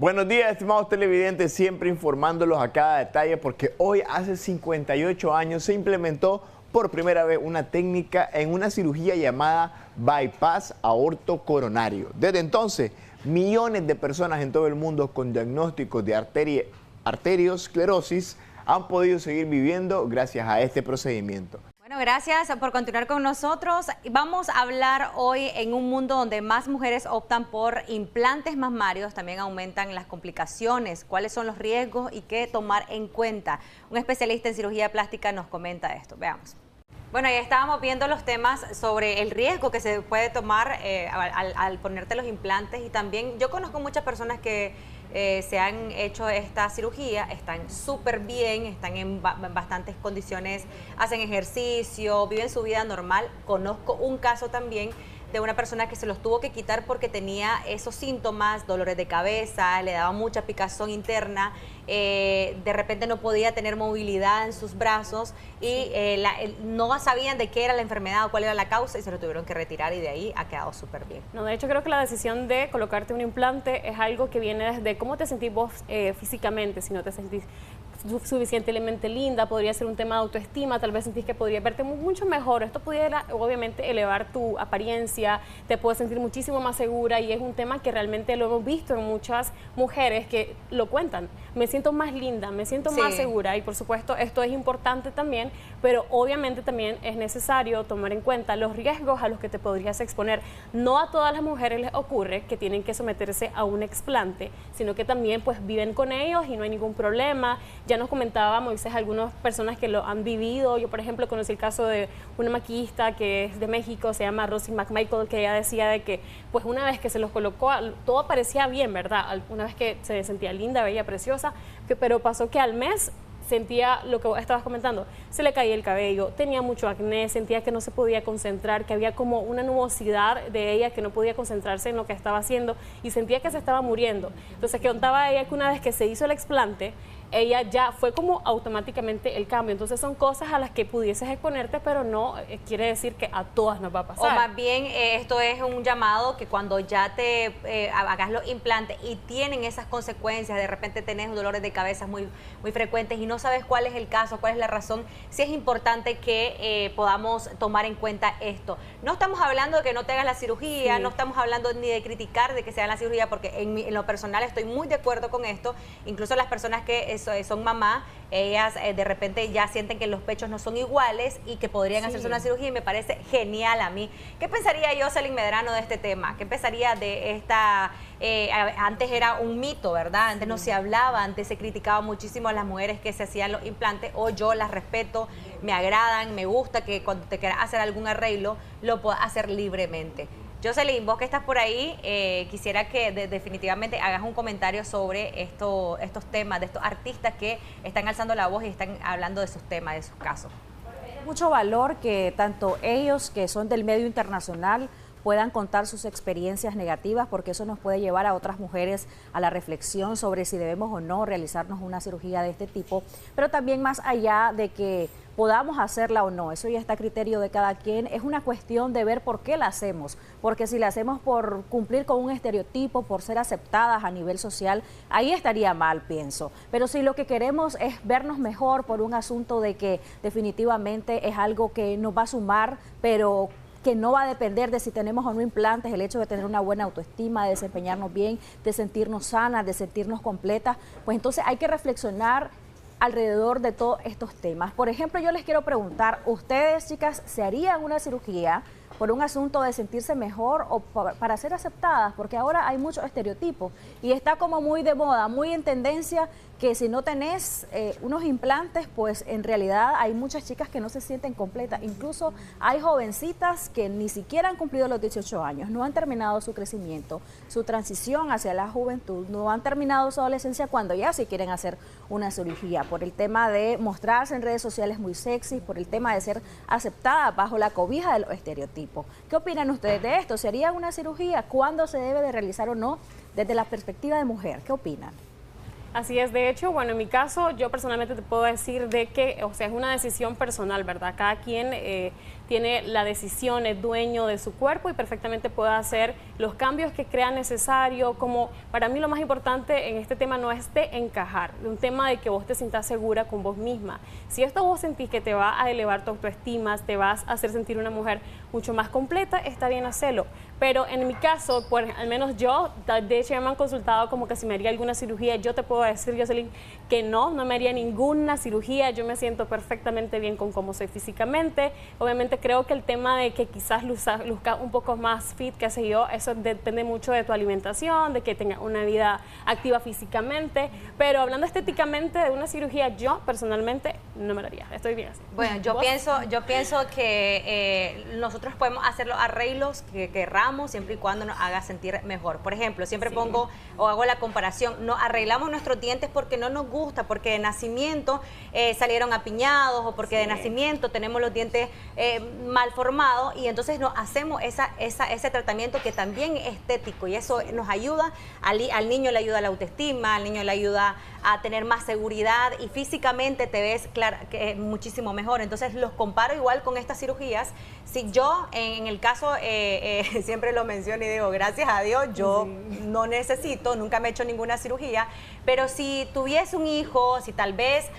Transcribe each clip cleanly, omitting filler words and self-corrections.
Buenos días, estimados televidentes, siempre informándolos a cada detalle porque hoy hace 58 años se implementó por primera vez una técnica en una cirugía llamada bypass aorto coronario. Desde entonces, millones de personas en todo el mundo con diagnósticos de arteriosclerosis han podido seguir viviendo gracias a este procedimiento. Bueno, gracias por continuar con nosotros. Vamos a hablar hoy en un mundo donde más mujeres optan por implantes mamarios, también aumentan las complicaciones, cuáles son los riesgos y qué tomar en cuenta. Un especialista en cirugía plástica nos comenta esto. Veamos. Bueno, ya estábamos viendo los temas sobre el riesgo que se puede tomar al ponerte los implantes, y también yo conozco muchas personas que se han hecho esta cirugía, están súper bien, están en bastantes condiciones, hacen ejercicio, viven su vida normal. Conozco un caso también de una persona que se los tuvo que quitar porque tenía esos síntomas, dolores de cabeza, le daba mucha picazón interna, de repente no podía tener movilidad en sus brazos y no sabían de qué era la enfermedad o cuál era la causa y se lo tuvieron que retirar, y de ahí ha quedado súper bien. No, de hecho creo que la decisión de colocarte un implante es algo que viene desde cómo te sentís vos físicamente. Si no te sentís suficientemente linda, podría ser un tema de autoestima, tal vez sentís que podría verte mucho mejor. Esto pudiera obviamente elevar tu apariencia, te puedes sentir muchísimo más segura, y es un tema que realmente lo hemos visto en muchas mujeres que lo cuentan. Me siento más linda, me siento más segura, y por supuesto esto es importante también, pero obviamente también es necesario tomar en cuenta los riesgos a los que te podrías exponer. No a todas las mujeres les ocurre que tienen que someterse a un explante, sino que también pues viven con ellos y no hay ningún problema. Ya nos comentaba Moisés algunas personas que lo han vivido. Yo, por ejemplo, conocí el caso de una maquillista que es de México, se llama Rosie McMichael, que ella decía de que pues una vez que se los colocó, todo parecía bien, ¿verdad? Una vez que se sentía linda, bella, preciosa, pero pasó que al mes sentía lo que estabas comentando, se le caía el cabello, tenía mucho acné, sentía que no se podía concentrar, que había como una nubosidad de ella, que no podía concentrarse en lo que estaba haciendo y sentía que se estaba muriendo. Entonces, que contaba ella que una vez que se hizo el explante, ella ya fue como automáticamente el cambio. Entonces son cosas a las que pudieses exponerte, pero no quiere decir que a todas nos va a pasar. O más bien esto es un llamado que cuando ya te hagas los implantes y tienen esas consecuencias, de repente tenés dolores de cabeza muy frecuentes y no sabes cuál es el caso, cuál es la razón, sí es importante que podamos tomar en cuenta esto. No estamos hablando de que no te hagas la cirugía, no estamos hablando ni de criticar de que se haga la cirugía, porque en lo personal estoy muy de acuerdo con esto. Incluso las personas que son mamás, ellas de repente ya sienten que los pechos no son iguales y que podrían hacerse una cirugía, y me parece genial a mí. ¿Qué pensaría Jocelyn Medrano de este tema? ¿Qué pensaría de esta... antes era un mito, ¿verdad? Antes no se hablaba, antes se criticaba muchísimo a las mujeres que se hacían los implantes. Hoy yo las respeto, me agradan, me gusta que cuando te quieras hacer algún arreglo lo puedas hacer libremente. Jocelyn, vos que estás por ahí, quisiera que definitivamente hagas un comentario sobre estos temas, de estos artistas que están alzando la voz y están hablando de sus temas, de sus casos. Mucho valor que tanto ellos, que son del medio internacional, puedan contar sus experiencias negativas, porque eso nos puede llevar a otras mujeres a la reflexión sobre si debemos o no realizarnos una cirugía de este tipo, pero también más allá de que podamos hacerla o no, eso ya está a criterio de cada quien. Es una cuestión de ver por qué la hacemos, porque si la hacemos por cumplir con un estereotipo, por ser aceptadas a nivel social, ahí estaría mal, pienso. Pero si lo que queremos es vernos mejor por un asunto de que definitivamente es algo que nos va a sumar, pero que no va a depender de si tenemos o no implantes, el hecho de tener una buena autoestima, de desempeñarnos bien, de sentirnos sanas, de sentirnos completas, pues entonces hay que reflexionar alrededor de todos estos temas. Por ejemplo, yo les quiero preguntar, ¿ustedes, chicas, se harían una cirugía por un asunto de sentirse mejor o para ser aceptadas? Porque ahora hay muchos estereotipos y está como muy de moda, muy en tendencia, que si no tenés unos implantes, pues en realidad hay muchas chicas que no se sienten completas. Incluso hay jovencitas que ni siquiera han cumplido los 18 años, no han terminado su crecimiento, su transición hacia la juventud, no han terminado su adolescencia cuando ya sí quieren hacer una cirugía, por el tema de mostrarse en redes sociales muy sexy, por el tema de ser aceptada bajo la cobija de los estereotipos. ¿Qué opinan ustedes de esto? ¿Se haría una cirugía? ¿Cuándo se debe de realizar o no? Desde la perspectiva de mujer, ¿qué opinan? Así es, de hecho, bueno, en mi caso, yo personalmente te puedo decir de que, o sea, es una decisión personal, ¿verdad? Cada quien tiene la decisión, es dueño de su cuerpo y perfectamente puede hacer los cambios que crea necesario. Como para mí lo más importante en este tema no es de encajar, de un tema de que vos te sientas segura con vos misma. Si esto vos sentís que te va a elevar tu autoestima, te vas a hacer sentir una mujer mucho más completa, está bien hacerlo. Pero en mi caso, pues, al menos yo, de hecho ya me han consultado como que si me haría alguna cirugía, yo te puedo decir, Jocelyn, que no me haría ninguna cirugía, yo me siento perfectamente bien con cómo soy físicamente. Obviamente creo que el tema de que quizás luzca un poco más fit, qué sé yo, eso depende mucho de tu alimentación, de que tengas una vida activa físicamente, pero hablando estéticamente de una cirugía, yo personalmente no me lo haría, estoy bien así. Bueno, yo pienso que nosotros podemos hacer los arreglos que querramos siempre y cuando nos haga sentir mejor. Por ejemplo, siempre pongo o hago la comparación, nos arreglamos nuestros dientes porque no nos gusta, porque de nacimiento salieron apiñados o porque de nacimiento tenemos los dientes mal formados y entonces nos hacemos ese tratamiento que también es estético y eso nos ayuda, al niño le ayuda a la autoestima, al niño le ayuda a tener más seguridad y físicamente te ves muchísimo mejor. Entonces los comparo igual con estas cirugías. Si yo en el caso, siempre lo menciono y digo, gracias a Dios, yo no necesito, nunca me he hecho ninguna cirugía, pero si tuviese un hijo, si tal vez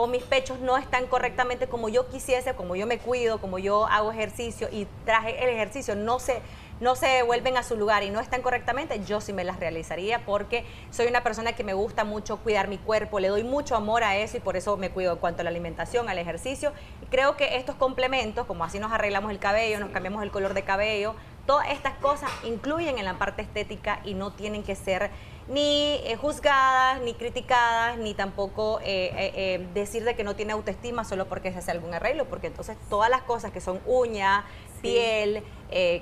mis pechos no están correctamente como yo quisiese, como yo me cuido, como yo hago ejercicio y traje el ejercicio, no se vuelven a su lugar y no están correctamente, yo sí me las realizaría porque soy una persona que me gusta mucho cuidar mi cuerpo, le doy mucho amor a eso y por eso me cuido en cuanto a la alimentación, al ejercicio. Y creo que estos complementos, como así nos arreglamos el cabello, nos cambiamos el color de cabello, todas estas cosas incluyen en la parte estética y no tienen que ser ni juzgadas, ni criticadas, ni tampoco decir de que no tiene autoestima solo porque se hace algún arreglo, porque entonces todas las cosas que son uña, piel,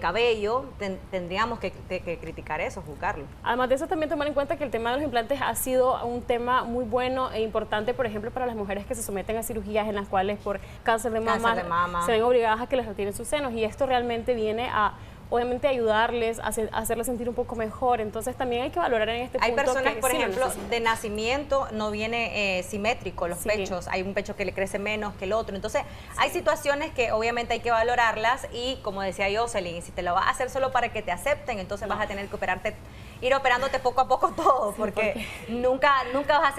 cabello, tendríamos que criticar eso, juzgarlo. Además de eso, también tomar en cuenta que el tema de los implantes ha sido un tema muy bueno e importante, por ejemplo, para las mujeres que se someten a cirugías en las cuales por cáncer de mama se ven obligadas a que les retiren sus senos y esto realmente viene a obviamente ayudarles a hacerles sentir un poco mejor, entonces también hay que valorar en este punto. Hay personas, por sí ejemplo, de nacimiento no viene simétrico los pechos, hay un pecho que le crece menos que el otro, entonces hay situaciones que obviamente hay que valorarlas y como decía Jocelyn, si te lo vas a hacer solo para que te acepten, entonces vas a tener que ir operándote poco a poco todo, porque nunca te vas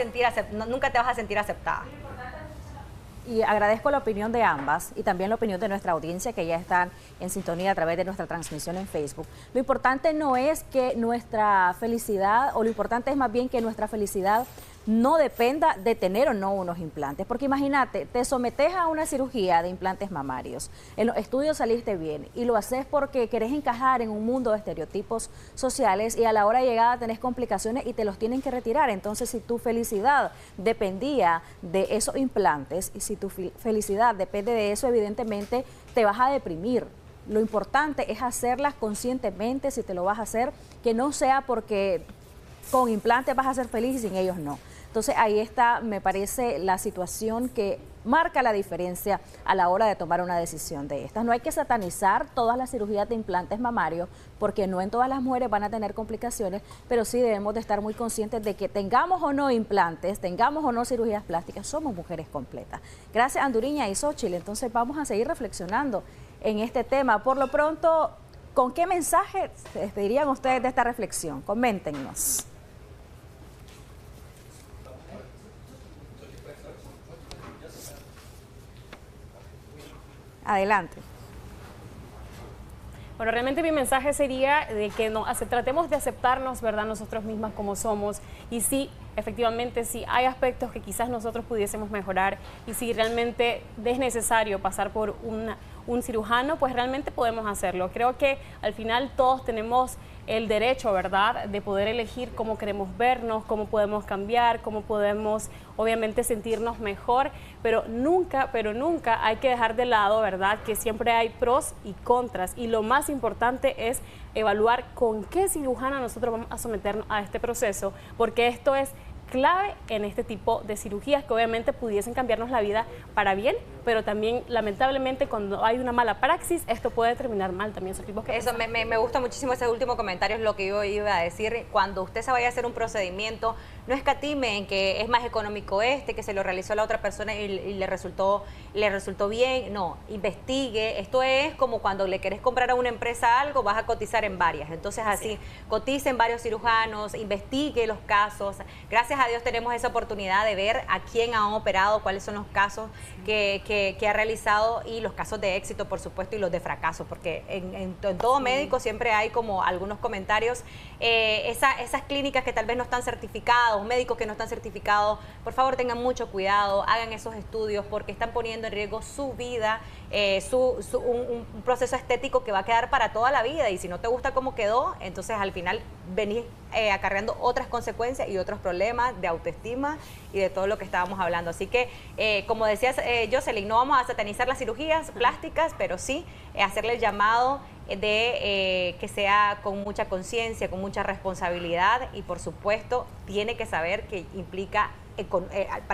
a sentir aceptada. Y agradezco la opinión de ambas y también la opinión de nuestra audiencia que ya están en sintonía a través de nuestra transmisión en Facebook. Lo importante no es que nuestra felicidad, o lo importante es más bien que nuestra felicidad no dependa de tener o no unos implantes, porque imagínate, te sometes a una cirugía de implantes mamarios, en los estudios saliste bien y lo haces porque querés encajar en un mundo de estereotipos sociales y a la hora de llegada tenés complicaciones y te los tienen que retirar. Entonces, si tu felicidad dependía de esos implantes y si tu felicidad depende de eso, evidentemente te vas a deprimir. Lo importante es hacerlas conscientemente, si te lo vas a hacer, que no sea porque con implantes vas a ser feliz y sin ellos no. Entonces ahí está, me parece, la situación que marca la diferencia a la hora de tomar una decisión de estas. No hay que satanizar todas las cirugías de implantes mamarios, porque no en todas las mujeres van a tener complicaciones, pero sí debemos de estar muy conscientes de que tengamos o no implantes, tengamos o no cirugías plásticas, somos mujeres completas. Gracias, Anduriña y Xochitl. Entonces vamos a seguir reflexionando en este tema. Por lo pronto, ¿con qué mensaje se despedirían ustedes de esta reflexión? Coméntenos. Adelante. Bueno, realmente mi mensaje sería de que tratemos de aceptarnos, ¿verdad?, nosotros mismas como somos. Y sí, efectivamente, sí hay aspectos que quizás nosotros pudiésemos mejorar y si realmente es necesario pasar por un cirujano, pues realmente podemos hacerlo. Creo que al final todos tenemos el derecho, ¿verdad?, de poder elegir cómo queremos vernos, cómo podemos cambiar, cómo podemos obviamente sentirnos mejor, pero nunca hay que dejar de lado, ¿verdad?, que siempre hay pros y contras y lo más importante es evaluar con qué cirujana nosotros vamos a someternos a este proceso, porque esto es clave en este tipo de cirugías que obviamente pudiesen cambiarnos la vida para bien, pero también lamentablemente cuando hay una mala praxis esto puede terminar mal también. Eso me gusta muchísimo ese último comentario, es lo que yo iba a decir. Cuando usted se vaya a hacer un procedimiento, no escatime en que es más económico que se lo realizó la otra persona y le resultó bien. No, investigue. Esto es como cuando le querés comprar a una empresa algo, vas a cotizar en varias. Entonces así, cotice en varios cirujanos, investigue los casos. Gracias a Dios tenemos esa oportunidad de ver a quién han operado, cuáles son los casos que ha realizado y los casos de éxito, por supuesto, y los de fracaso, porque en todo médico siempre hay como algunos comentarios. Esas clínicas que tal vez no están certificadas, médicos que no están certificados, por favor tengan mucho cuidado, hagan esos estudios porque están poniendo en riesgo su vida, un proceso estético que va a quedar para toda la vida, y si no te gusta cómo quedó, entonces al final venís acarreando otras consecuencias y otros problemas de autoestima y de todo lo que estábamos hablando. Así que, como decías, Jocelyn, no vamos a satanizar las cirugías plásticas, pero sí hacerle el llamado de que sea con mucha conciencia, con mucha responsabilidad, y por supuesto tiene que saber que implica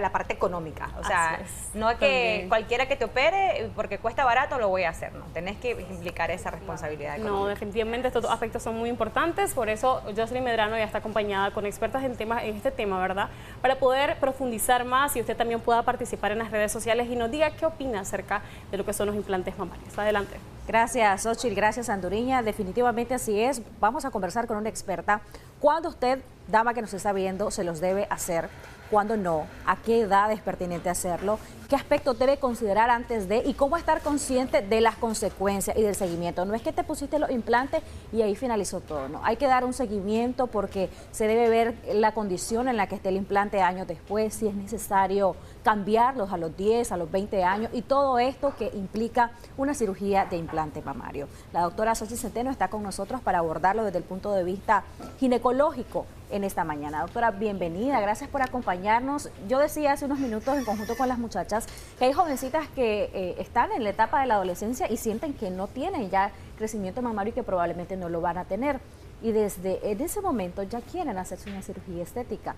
la parte económica. O sea, no es que también cualquiera que te opere porque cuesta barato lo voy a hacer, no, tenés que implicar esa responsabilidad económica. No, definitivamente estos dos aspectos son muy importantes, por eso Jocelyn Medrano ya está acompañada con expertas en este tema, ¿verdad? Para poder profundizar más y usted también pueda participar en las redes sociales y nos diga qué opina acerca de lo que son los implantes mamarios. Adelante. Gracias, Xochitl. Gracias, Anduriña. Definitivamente así es. Vamos a conversar con una experta. ¿Cuándo usted, dama que nos está viendo, se los debe hacer? ¿Cuándo no? ¿A qué edad es pertinente hacerlo? ¿Qué aspectos debe considerar antes de? ¿Y cómo estar consciente de las consecuencias y del seguimiento? No es que te pusiste los implantes y ahí finalizó todo, no. Hay que dar un seguimiento porque se debe ver la condición en la que esté el implante años después, si es necesario cambiarlos a los 10, a los 20 años y todo esto que implica una cirugía de implante mamario. La doctora Xochitl Centeno está con nosotros para abordarlo desde el punto de vista ginecológico en esta mañana. Doctora, bienvenida, gracias por acompañarnos. Yo decía hace unos minutos en conjunto con las muchachas que hay jovencitas que están en la etapa de la adolescencia y sienten que no tienen ya crecimiento mamario y que probablemente no lo van a tener. Y desde en ese momento ya quieren hacerse una cirugía estética.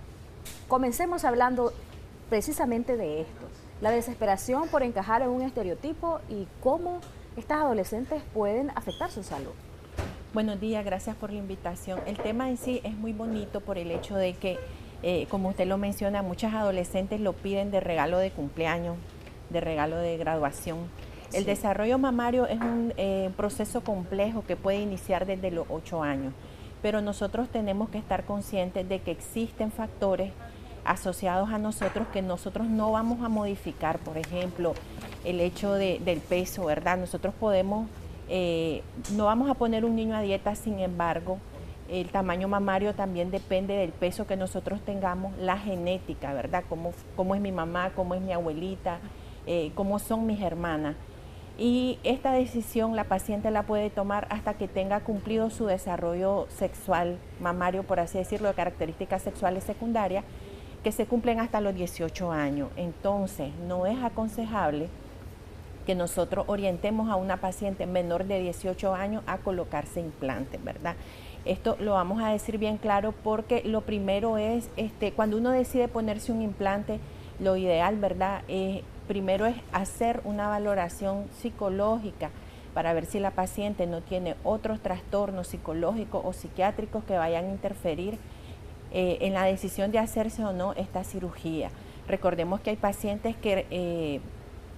Comencemos hablando precisamente de esto, la desesperación por encajar en un estereotipo y cómo estas adolescentes pueden afectar su salud. Buenos días, gracias por la invitación. El tema en sí es muy bonito por el hecho de que, como usted lo menciona, muchas adolescentes lo piden de regalo de cumpleaños, de regalo de graduación. Sí. El desarrollo mamario es un proceso complejo que puede iniciar desde los 8 años, pero nosotros tenemos que estar conscientes de que existen factores asociados a nosotros que nosotros no vamos a modificar. Por ejemplo, el hecho del peso, ¿verdad? Nosotros podemos... no vamos a poner un niño a dieta, sin embargo, el tamaño mamario también depende del peso que nosotros tengamos, la genética, ¿verdad? Cómo es mi mamá, cómo es mi abuelita, cómo son mis hermanas. Y esta decisión la paciente la puede tomar hasta que tenga cumplido su desarrollo sexual mamario, por así decirlo, de características sexuales secundarias, que se cumplen hasta los 18 años. Entonces, no es aconsejable que nosotros orientemos a una paciente menor de 18 años a colocarse implantes, ¿verdad? Esto lo vamos a decir bien claro porque lo primero es, cuando uno decide ponerse un implante, lo ideal, ¿verdad? Primero es hacer una valoración psicológica para ver si la paciente no tiene otros trastornos psicológicos o psiquiátricos que vayan a interferir en la decisión de hacerse o no esta cirugía. Recordemos que hay pacientes que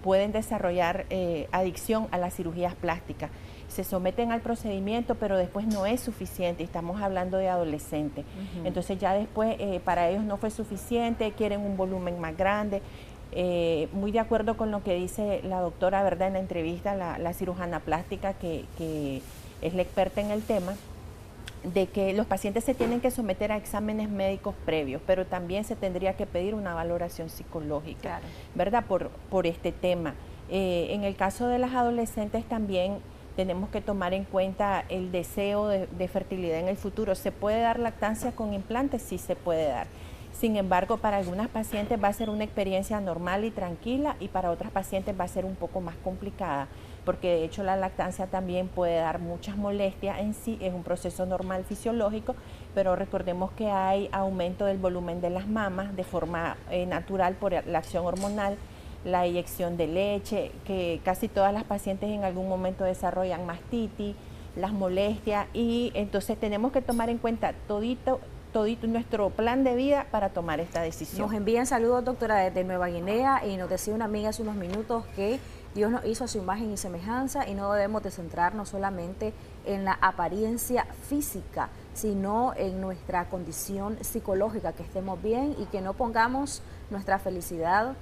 pueden desarrollar adicción a las cirugías plásticas. Se someten al procedimiento, pero después no es suficiente. Estamos hablando de adolescentes. Entonces ya después para ellos no fue suficiente, quieren un volumen más grande. Muy de acuerdo con lo que dice la doctora, ¿verdad? En la entrevista, la cirujana plástica que es la experta en el tema, de que los pacientes se tienen que someter a exámenes médicos previos, pero también se tendría que pedir una valoración psicológica, claro, ¿verdad? Por este tema. En el caso de las adolescentes también tenemos que tomar en cuenta el deseo de fertilidad en el futuro. ¿Se puede dar lactancia con implantes? Sí se puede dar. Sin embargo, para algunas pacientes va a ser una experiencia normal y tranquila y para otras pacientes va a ser un poco más complicada, porque de hecho la lactancia también puede dar muchas molestias en sí, es un proceso normal fisiológico, pero recordemos que hay aumento del volumen de las mamas de forma natural por la acción hormonal, la eyección de leche, que casi todas las pacientes en algún momento desarrollan mastitis, las molestias, y entonces tenemos que tomar en cuenta todito nuestro plan de vida para tomar esta decisión. Nos envían saludos, doctora, desde Nueva Guinea, y nos decía una amiga hace unos minutos que Dios nos hizo a su imagen y semejanza y no debemos de centrarnos solamente en la apariencia física, sino en nuestra condición psicológica, que estemos bien y que no pongamos nuestra felicidad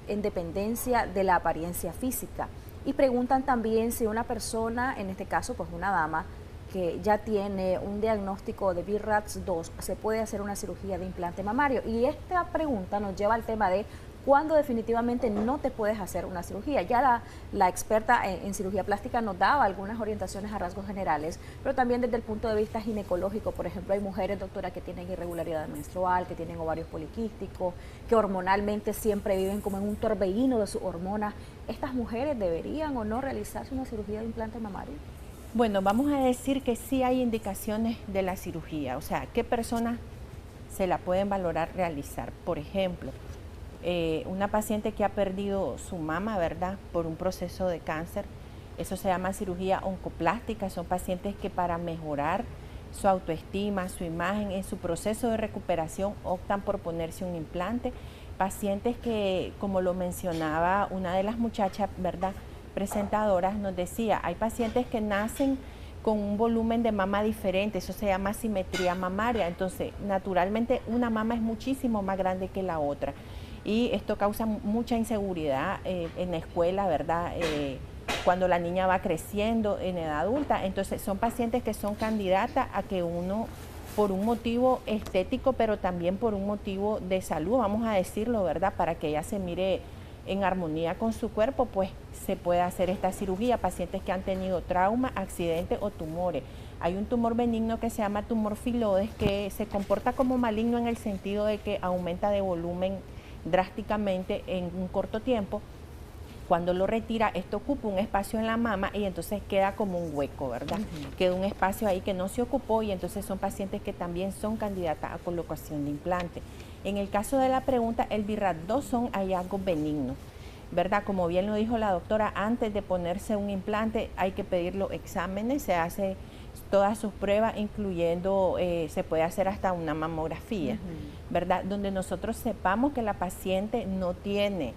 en dependencia de la apariencia física. Y preguntan también si una persona, en este caso pues una dama, que ya tiene un diagnóstico de BRAF2, se puede hacer una cirugía de implante mamario. Y esta pregunta nos lleva al tema de cuándo definitivamente no te puedes hacer una cirugía. Ya la experta en cirugía plástica nos daba algunas orientaciones a rasgos generales, pero también desde el punto de vista ginecológico. Por ejemplo, hay mujeres, doctora, que tienen irregularidad menstrual, que tienen ovarios poliquísticos, que hormonalmente siempre viven como en un torbellino de sus hormonas. ¿Estas mujeres deberían o no realizarse una cirugía de implante mamario? Bueno, vamos a decir que sí hay indicaciones de la cirugía, o sea, ¿qué personas se la pueden valorar realizar? Por ejemplo, una paciente que ha perdido su mama, ¿verdad?, por un proceso de cáncer, eso se llama cirugía oncoplástica. Son pacientes que para mejorar su autoestima, su imagen, en su proceso de recuperación optan por ponerse un implante. Pacientes que, como lo mencionaba una de las muchachas, ¿verdad?, presentadoras, nos decía, hay pacientes que nacen con un volumen de mama diferente, eso se llama asimetría mamaria, entonces naturalmente una mama es muchísimo más grande que la otra y esto causa mucha inseguridad en la escuela, ¿verdad? Cuando la niña va creciendo en edad adulta, entonces son pacientes que son candidatas a que uno, por un motivo estético, pero también por un motivo de salud, vamos a decirlo, ¿verdad?, para que ella se mire en armonía con su cuerpo, pues se puede hacer esta cirugía. Pacientes que han tenido trauma, accidentes o tumores. Hay un tumor benigno que se llama tumor filodes, que se comporta como maligno en el sentido de que aumenta de volumen drásticamente en un corto tiempo. Cuando lo retira, esto ocupa un espacio en la mama y entonces queda como un hueco, ¿verdad? Queda un espacio ahí que no se ocupó y entonces son pacientes que también son candidatas a colocación de implante. En el caso de la pregunta, el BRAF2 son hallazgos benignos, ¿verdad? Como bien lo dijo la doctora, antes de ponerse un implante hay que pedir los exámenes, se hace todas sus pruebas, incluyendo, se puede hacer hasta una mamografía, ¿verdad? Donde nosotros sepamos que la paciente no tiene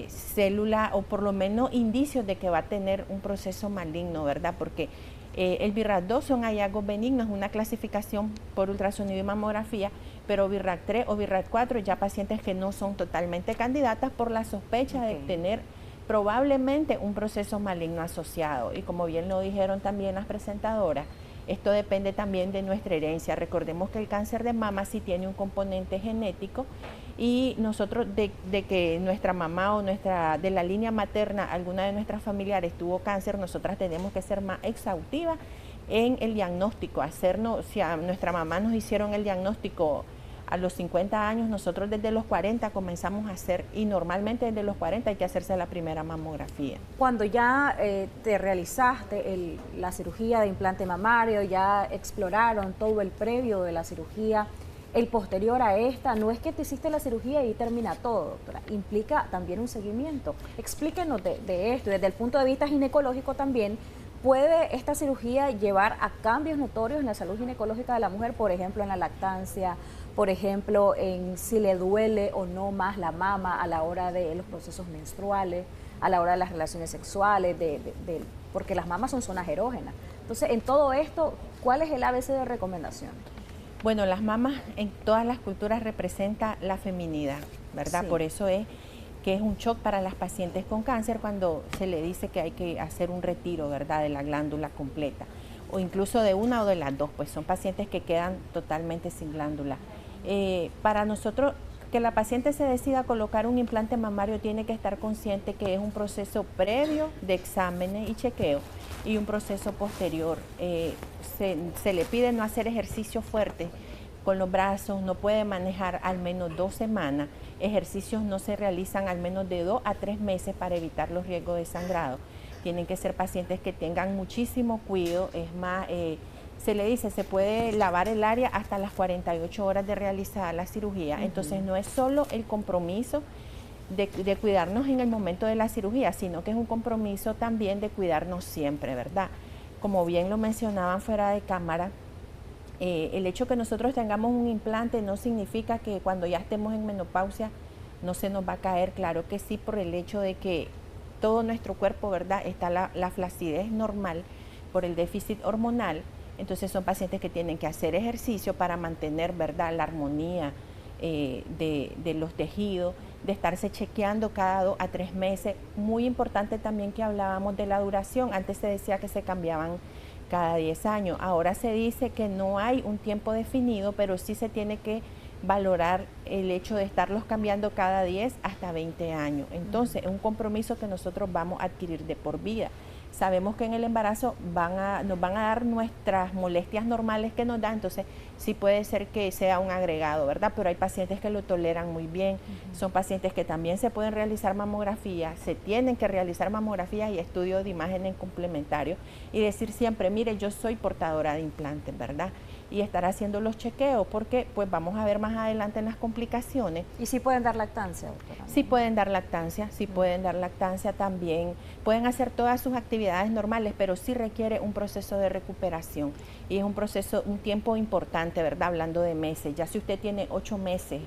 célula o por lo menos indicios de que va a tener un proceso maligno, ¿verdad? Porque el BRAF2 son hallazgos benignos, una clasificación por ultrasonido y mamografía, pero BRAF3 o BRAF4 ya pacientes que no son totalmente candidatas por la sospecha de tener probablemente un proceso maligno asociado. Y como bien lo dijeron también las presentadoras, esto depende también de nuestra herencia. Recordemos que el cáncer de mama sí tiene un componente genético y nosotros de que nuestra mamá o de la línea materna, alguna de nuestras familiares tuvo cáncer, nosotras tenemos que ser más exhaustivas en el diagnóstico. Si a nuestra mamá nos hicieron el diagnóstico a los 50 años, nosotros desde los 40 comenzamos a hacer, y normalmente desde los 40 hay que hacerse la primera mamografía. Cuando ya te realizaste la cirugía de implante mamario, ya exploraron todo el previo de la cirugía, el posterior a esta, no es que te hiciste la cirugía y termina todo, doctora, implica también un seguimiento. Explíquenos de esto, desde el punto de vista ginecológico también. ¿Puede esta cirugía llevar a cambios notorios en la salud ginecológica de la mujer, por ejemplo, en la lactancia, por ejemplo, en si le duele o no más la mama a la hora de los procesos menstruales, a la hora de las relaciones sexuales, porque las mamas son zonas erógenas? Entonces, en todo esto, ¿cuál es el ABC de recomendación? Bueno, las mamas en todas las culturas representan la feminidad, ¿verdad? Sí. Por eso es que es un shock para las pacientes con cáncer cuando se le dice que hay que hacer un retiro, ¿verdad?, de la glándula completa, o incluso de una o de las dos, pues son pacientes que quedan totalmente sin glándula. Para nosotros, que la paciente se decida colocar un implante mamario, tiene que estar consciente que es un proceso previo de exámenes y chequeo y un proceso posterior. Se le pide no hacer ejercicio fuerte con los brazos, no puede manejar al menos 2 semanas, ejercicios no se realizan al menos de 2 a 3 meses para evitar los riesgos de sangrado. Tienen que ser pacientes que tengan muchísimo cuidado, es más, se le dice, se puede lavar el área hasta las 48 horas de realizar la cirugía. Entonces no es solo el compromiso de cuidarnos en el momento de la cirugía, sino que es un compromiso también de cuidarnos siempre, ¿verdad? Como bien lo mencionaban fuera de cámara, el hecho que nosotros tengamos un implante no significa que cuando ya estemos en menopausia no se nos va a caer, claro que sí, por el hecho de que todo nuestro cuerpo, ¿verdad? Está la flacidez normal por el déficit hormonal. Entonces son pacientes que tienen que hacer ejercicio para mantener, ¿verdad?, la armonía de los tejidos, de estarse chequeando cada 2 a 3 meses. Muy importante también que hablábamos de la duración. Antes se decía que se cambiaban cada 10 años. Ahora se dice que no hay un tiempo definido, pero sí se tiene que valorar el hecho de estarlos cambiando cada 10 hasta 20 años. Entonces es un compromiso que nosotros vamos a adquirir de por vida. Sabemos que en el embarazo nos van a dar nuestras molestias normales que nos da, entonces sí puede ser que sea un agregado, ¿verdad? Pero hay pacientes que lo toleran muy bien, son pacientes que también se pueden realizar mamografías, se tienen que realizar mamografías y estudios de imagen en complementario y decir siempre, mire, yo soy portadora de implantes, ¿verdad? Y estar haciendo los chequeos porque pues vamos a ver más adelante en las complicaciones. ¿Y sí pueden dar lactancia, doctora? Sí pueden dar lactancia, sí pueden dar lactancia también, pueden hacer todas sus actividades normales, pero sí requiere un proceso de recuperación y es un tiempo importante, ¿verdad? Hablando de meses, ya si usted tiene 8 meses,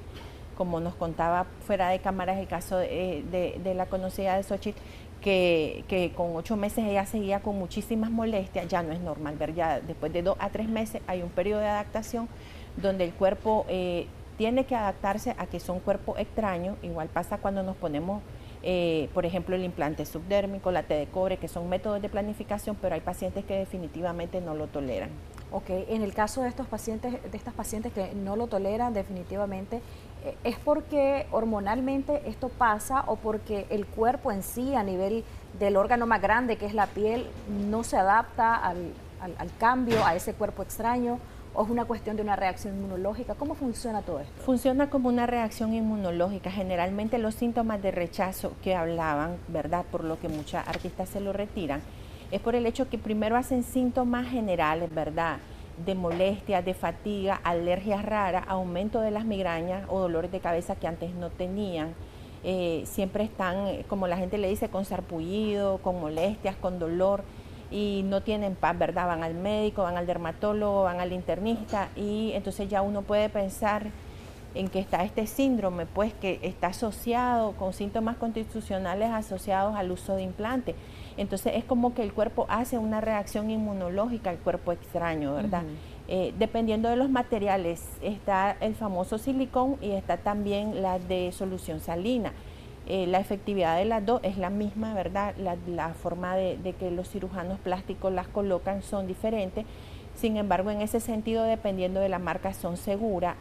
como nos contaba fuera de cámaras el caso de la conocida de Xochitl, que con 8 meses ella seguía con muchísimas molestias, ya no es normal ver, ya después de 2 a 3 meses hay un periodo de adaptación donde el cuerpo tiene que adaptarse a que son cuerpos extraños. Igual pasa cuando nos ponemos, por ejemplo, el implante subdérmico, la T de cobre, que son métodos de planificación, pero hay pacientes que definitivamente no lo toleran. Ok, en el caso de estas pacientes que no lo toleran definitivamente, ¿es porque hormonalmente esto pasa o porque el cuerpo en sí, a nivel del órgano más grande que es la piel, no se adapta al cambio, a ese cuerpo extraño? ¿O es una cuestión de una reacción inmunológica? ¿Cómo funciona todo esto? Funciona como una reacción inmunológica. Generalmente los síntomas de rechazo que hablaban, ¿verdad?, por lo que muchas artistas se lo retiran, es por el hecho que primero hacen síntomas generales, ¿verdad?, de molestias, de fatiga, alergias raras, aumento de las migrañas o dolores de cabeza que antes no tenían. Siempre están, como la gente le dice, con sarpullido, con molestias, con dolor y no tienen paz, ¿verdad? Van al médico, van al dermatólogo, van al internista y entonces ya uno puede pensar en que está este síndrome, pues que está asociado con síntomas constitucionales asociados al uso de implantes. Entonces es como que el cuerpo hace una reacción inmunológica al cuerpo extraño, ¿verdad? Dependiendo de los materiales, está el famoso silicón y está también la de solución salina. La efectividad de las dos es la misma, ¿verdad? La forma de que los cirujanos plásticos las colocan son diferentes. Sin embargo, en ese sentido, dependiendo de la marca, son seguras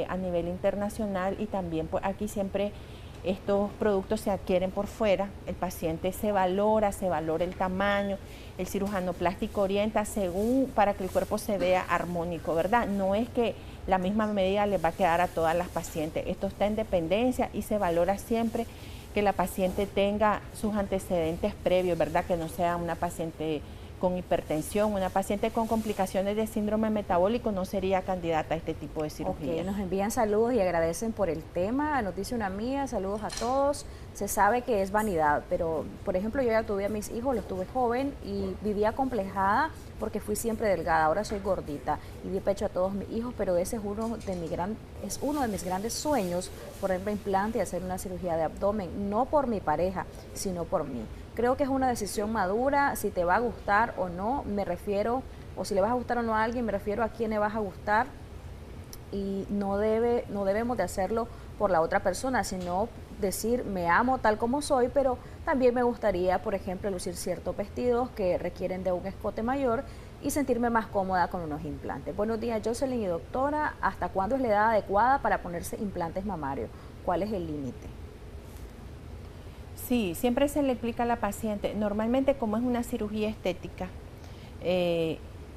a nivel internacional y también pues aquí siempre estos productos se adquieren por fuera, el paciente se valora el tamaño, el cirujano plástico orienta según para que el cuerpo se vea armónico, ¿verdad? No es que la misma medida les va a quedar a todas las pacientes, esto está en dependencia y se valora siempre que la paciente tenga sus antecedentes previos, ¿verdad? Que no sea una paciente con hipertensión, una paciente con complicaciones de síndrome metabólico no sería candidata a este tipo de cirugía. Okay, nos envían saludos y agradecen por el tema. Nos dice una amiga, saludos a todos. Se sabe que es vanidad, pero por ejemplo yo ya tuve a mis hijos, los tuve joven y vivía complejada porque fui siempre delgada. Ahora soy gordita y di pecho a todos mis hijos, pero ese es uno de mis grandes sueños, ponerme implante y hacer una cirugía de abdomen, no por mi pareja, sino por mí. Creo que es una decisión madura, si te va a gustar o no, me refiero, o si le vas a gustar o no a alguien, me refiero a quién le vas a gustar y no debemos de hacerlo por la otra persona, sino decir me amo tal como soy, pero también me gustaría, por ejemplo, lucir ciertos vestidos que requieren de un escote mayor y sentirme más cómoda con unos implantes. Buenos días, Jocelyn y doctora, ¿hasta cuándo es la edad adecuada para ponerse implantes mamarios? ¿Cuál es el límite? Sí, siempre se le explica a la paciente, normalmente como es una cirugía estética,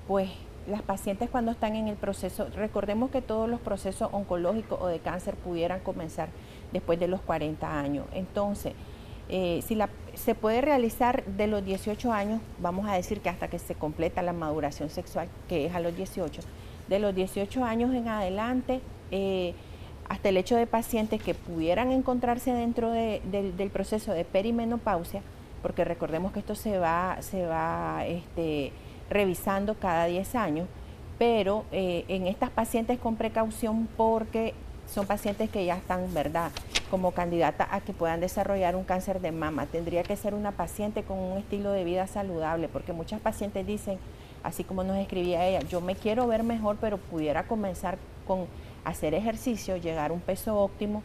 pues las pacientes cuando están en el proceso, recordemos que todos los procesos oncológicos o de cáncer pudieran comenzar después de los 40 años. Entonces, Se puede realizar de los 18 años, vamos a decir que hasta que se completa la maduración sexual, que es a los 18. De los 18 años en adelante, hasta el hecho de pacientes que pudieran encontrarse dentro del proceso de perimenopausia, porque recordemos que esto se va revisando cada 10 años, pero en estas pacientes con precaución, porque son pacientes que ya están, ¿verdad?, como candidata a que puedan desarrollar un cáncer de mama. Tendría que ser una paciente con un estilo de vida saludable, porque muchas pacientes dicen, así como nos escribía ella, yo me quiero ver mejor, pero pudiera comenzar con hacer ejercicio, llegar a un peso óptimo.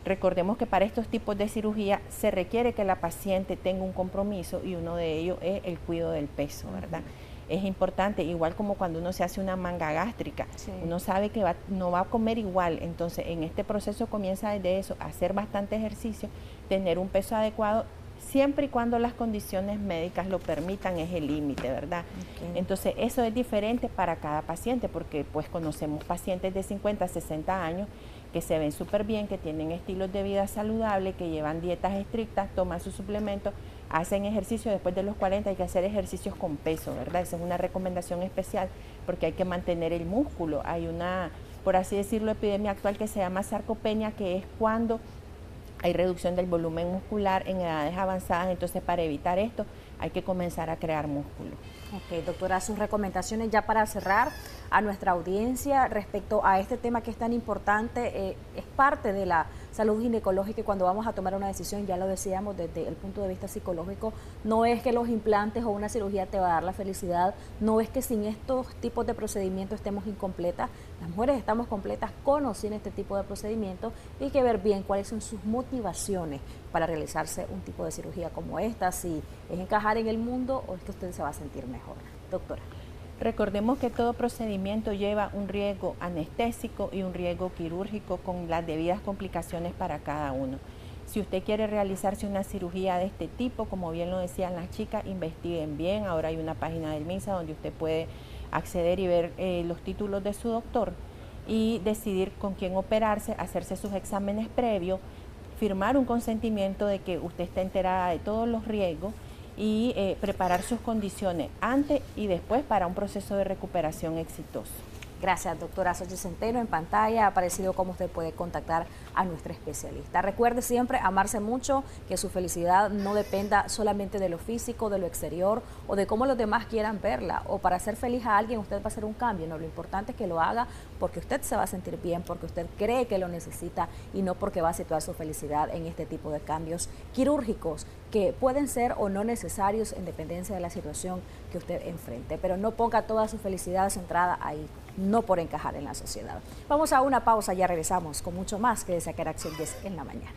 Recordemos que para estos tipos de cirugía se requiere que la paciente tenga un compromiso y uno de ellos es el cuidado del peso, ¿verdad? Es importante, igual como cuando uno se hace una manga gástrica, sí, uno sabe que no va a comer igual, entonces en este proceso comienza desde eso, hacer bastante ejercicio, tener un peso adecuado, siempre y cuando las condiciones médicas lo permitan, es el límite, ¿verdad? Okay. Entonces eso es diferente para cada paciente, porque pues conocemos pacientes de 50, 60 años que se ven súper bien, que tienen estilos de vida saludables, que llevan dietas estrictas, toman sus suplementos, hacen ejercicio. Después de los 40 hay que hacer ejercicios con peso, ¿verdad? Esa es una recomendación especial porque hay que mantener el músculo. Hay una, por así decirlo, epidemia actual que se llama sarcopenia, que es cuando hay reducción del volumen muscular en edades avanzadas. Entonces, para evitar esto, hay que comenzar a crear músculo. Ok, doctora, sus recomendaciones ya para cerrar a nuestra audiencia respecto a este tema que es tan importante, es parte de la salud ginecológica y cuando vamos a tomar una decisión, ya lo decíamos desde el punto de vista psicológico, no es que los implantes o una cirugía te va a dar la felicidad, no es que sin estos tipos de procedimientos estemos incompletas, las mujeres estamos completas con o sin este tipo de procedimientos y hay que ver bien cuáles son sus motivaciones para realizarse un tipo de cirugía como esta, si es encajar en el mundo o es que usted se va a sentir mejor. Doctora. Recordemos que todo procedimiento lleva un riesgo anestésico y un riesgo quirúrgico con las debidas complicaciones para cada uno. Si usted quiere realizarse una cirugía de este tipo, como bien lo decían las chicas, investiguen bien. Ahora hay una página del MINSA donde usted puede acceder y ver los títulos de su doctor y decidir con quién operarse, hacerse sus exámenes previos, firmar un consentimiento de que usted está enterada de todos los riesgos y preparar sus condiciones antes y después para un proceso de recuperación exitoso. Gracias, doctora Xochitl Centeno. En pantalla ha aparecido cómo usted puede contactar a nuestra especialista. Recuerde siempre amarse mucho, que su felicidad no dependa solamente de lo físico, de lo exterior o de cómo los demás quieran verla. O para ser feliz a alguien usted va a hacer un cambio. No, lo importante es que lo haga porque usted se va a sentir bien, porque usted cree que lo necesita y no porque va a situar su felicidad en este tipo de cambios quirúrgicos que pueden ser o no necesarios en dependencia de la situación que usted enfrente. Pero no ponga toda su felicidad centrada ahí, no por encajar en la sociedad. Vamos a una pausa, ya regresamos con mucho más que Sacar Acción 10 en la mañana.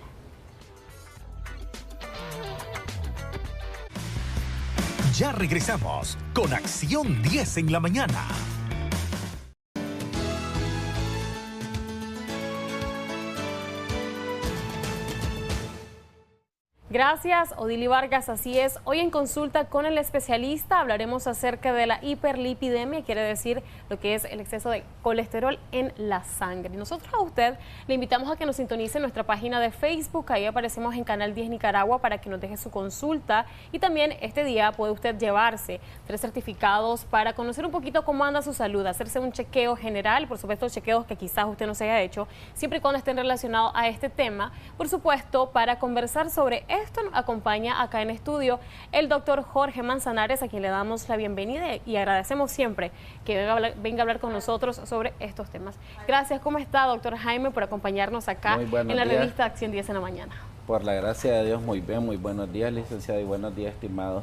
Ya regresamos con Acción 10 en la mañana. Gracias, Odili Vargas, así es. Hoy en consulta con el especialista hablaremos acerca de la hiperlipidemia, quiere decir lo que es el exceso de colesterol en la sangre. Nosotros a usted le invitamos a que nos sintonice en nuestra página de Facebook, ahí aparecemos en Canal 10 Nicaragua para que nos deje su consulta y también este día puede usted llevarse 3 certificados para conocer un poquito cómo anda su salud, hacerse un chequeo general, por supuesto chequeos que quizás usted no se haya hecho, siempre y cuando estén relacionados a este tema, por supuesto para conversar sobre esto nos acompaña acá en estudio el doctor Jorge Manzanares, a quien le damos la bienvenida y agradecemos siempre que venga a hablar con nosotros sobre estos temas. Gracias, ¿cómo está, doctor Jaime, por acompañarnos acá en la revista Acción 10 en la mañana? Por la gracia de Dios, muy bien, muy buenos días, licenciado, y buenos días, estimados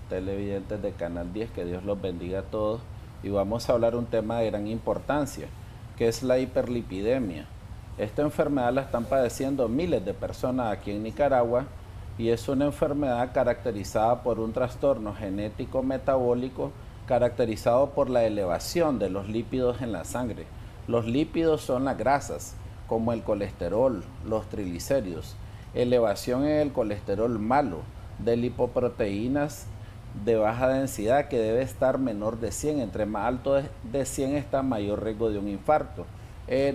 televidentes de Canal 10, que Dios los bendiga a todos. Y vamos a hablar un tema de gran importancia, que es la hiperlipidemia. Esta enfermedad la están padeciendo miles de personas aquí en Nicaragua, y es una enfermedad caracterizada por un trastorno genético metabólico caracterizado por la elevación de los lípidos en la sangre. Los lípidos son las grasas, como el colesterol, los triglicéridos, elevación en el colesterol malo, de lipoproteínas de baja densidad que debe estar menor de 100, entre más alto de 100 está mayor riesgo de un infarto,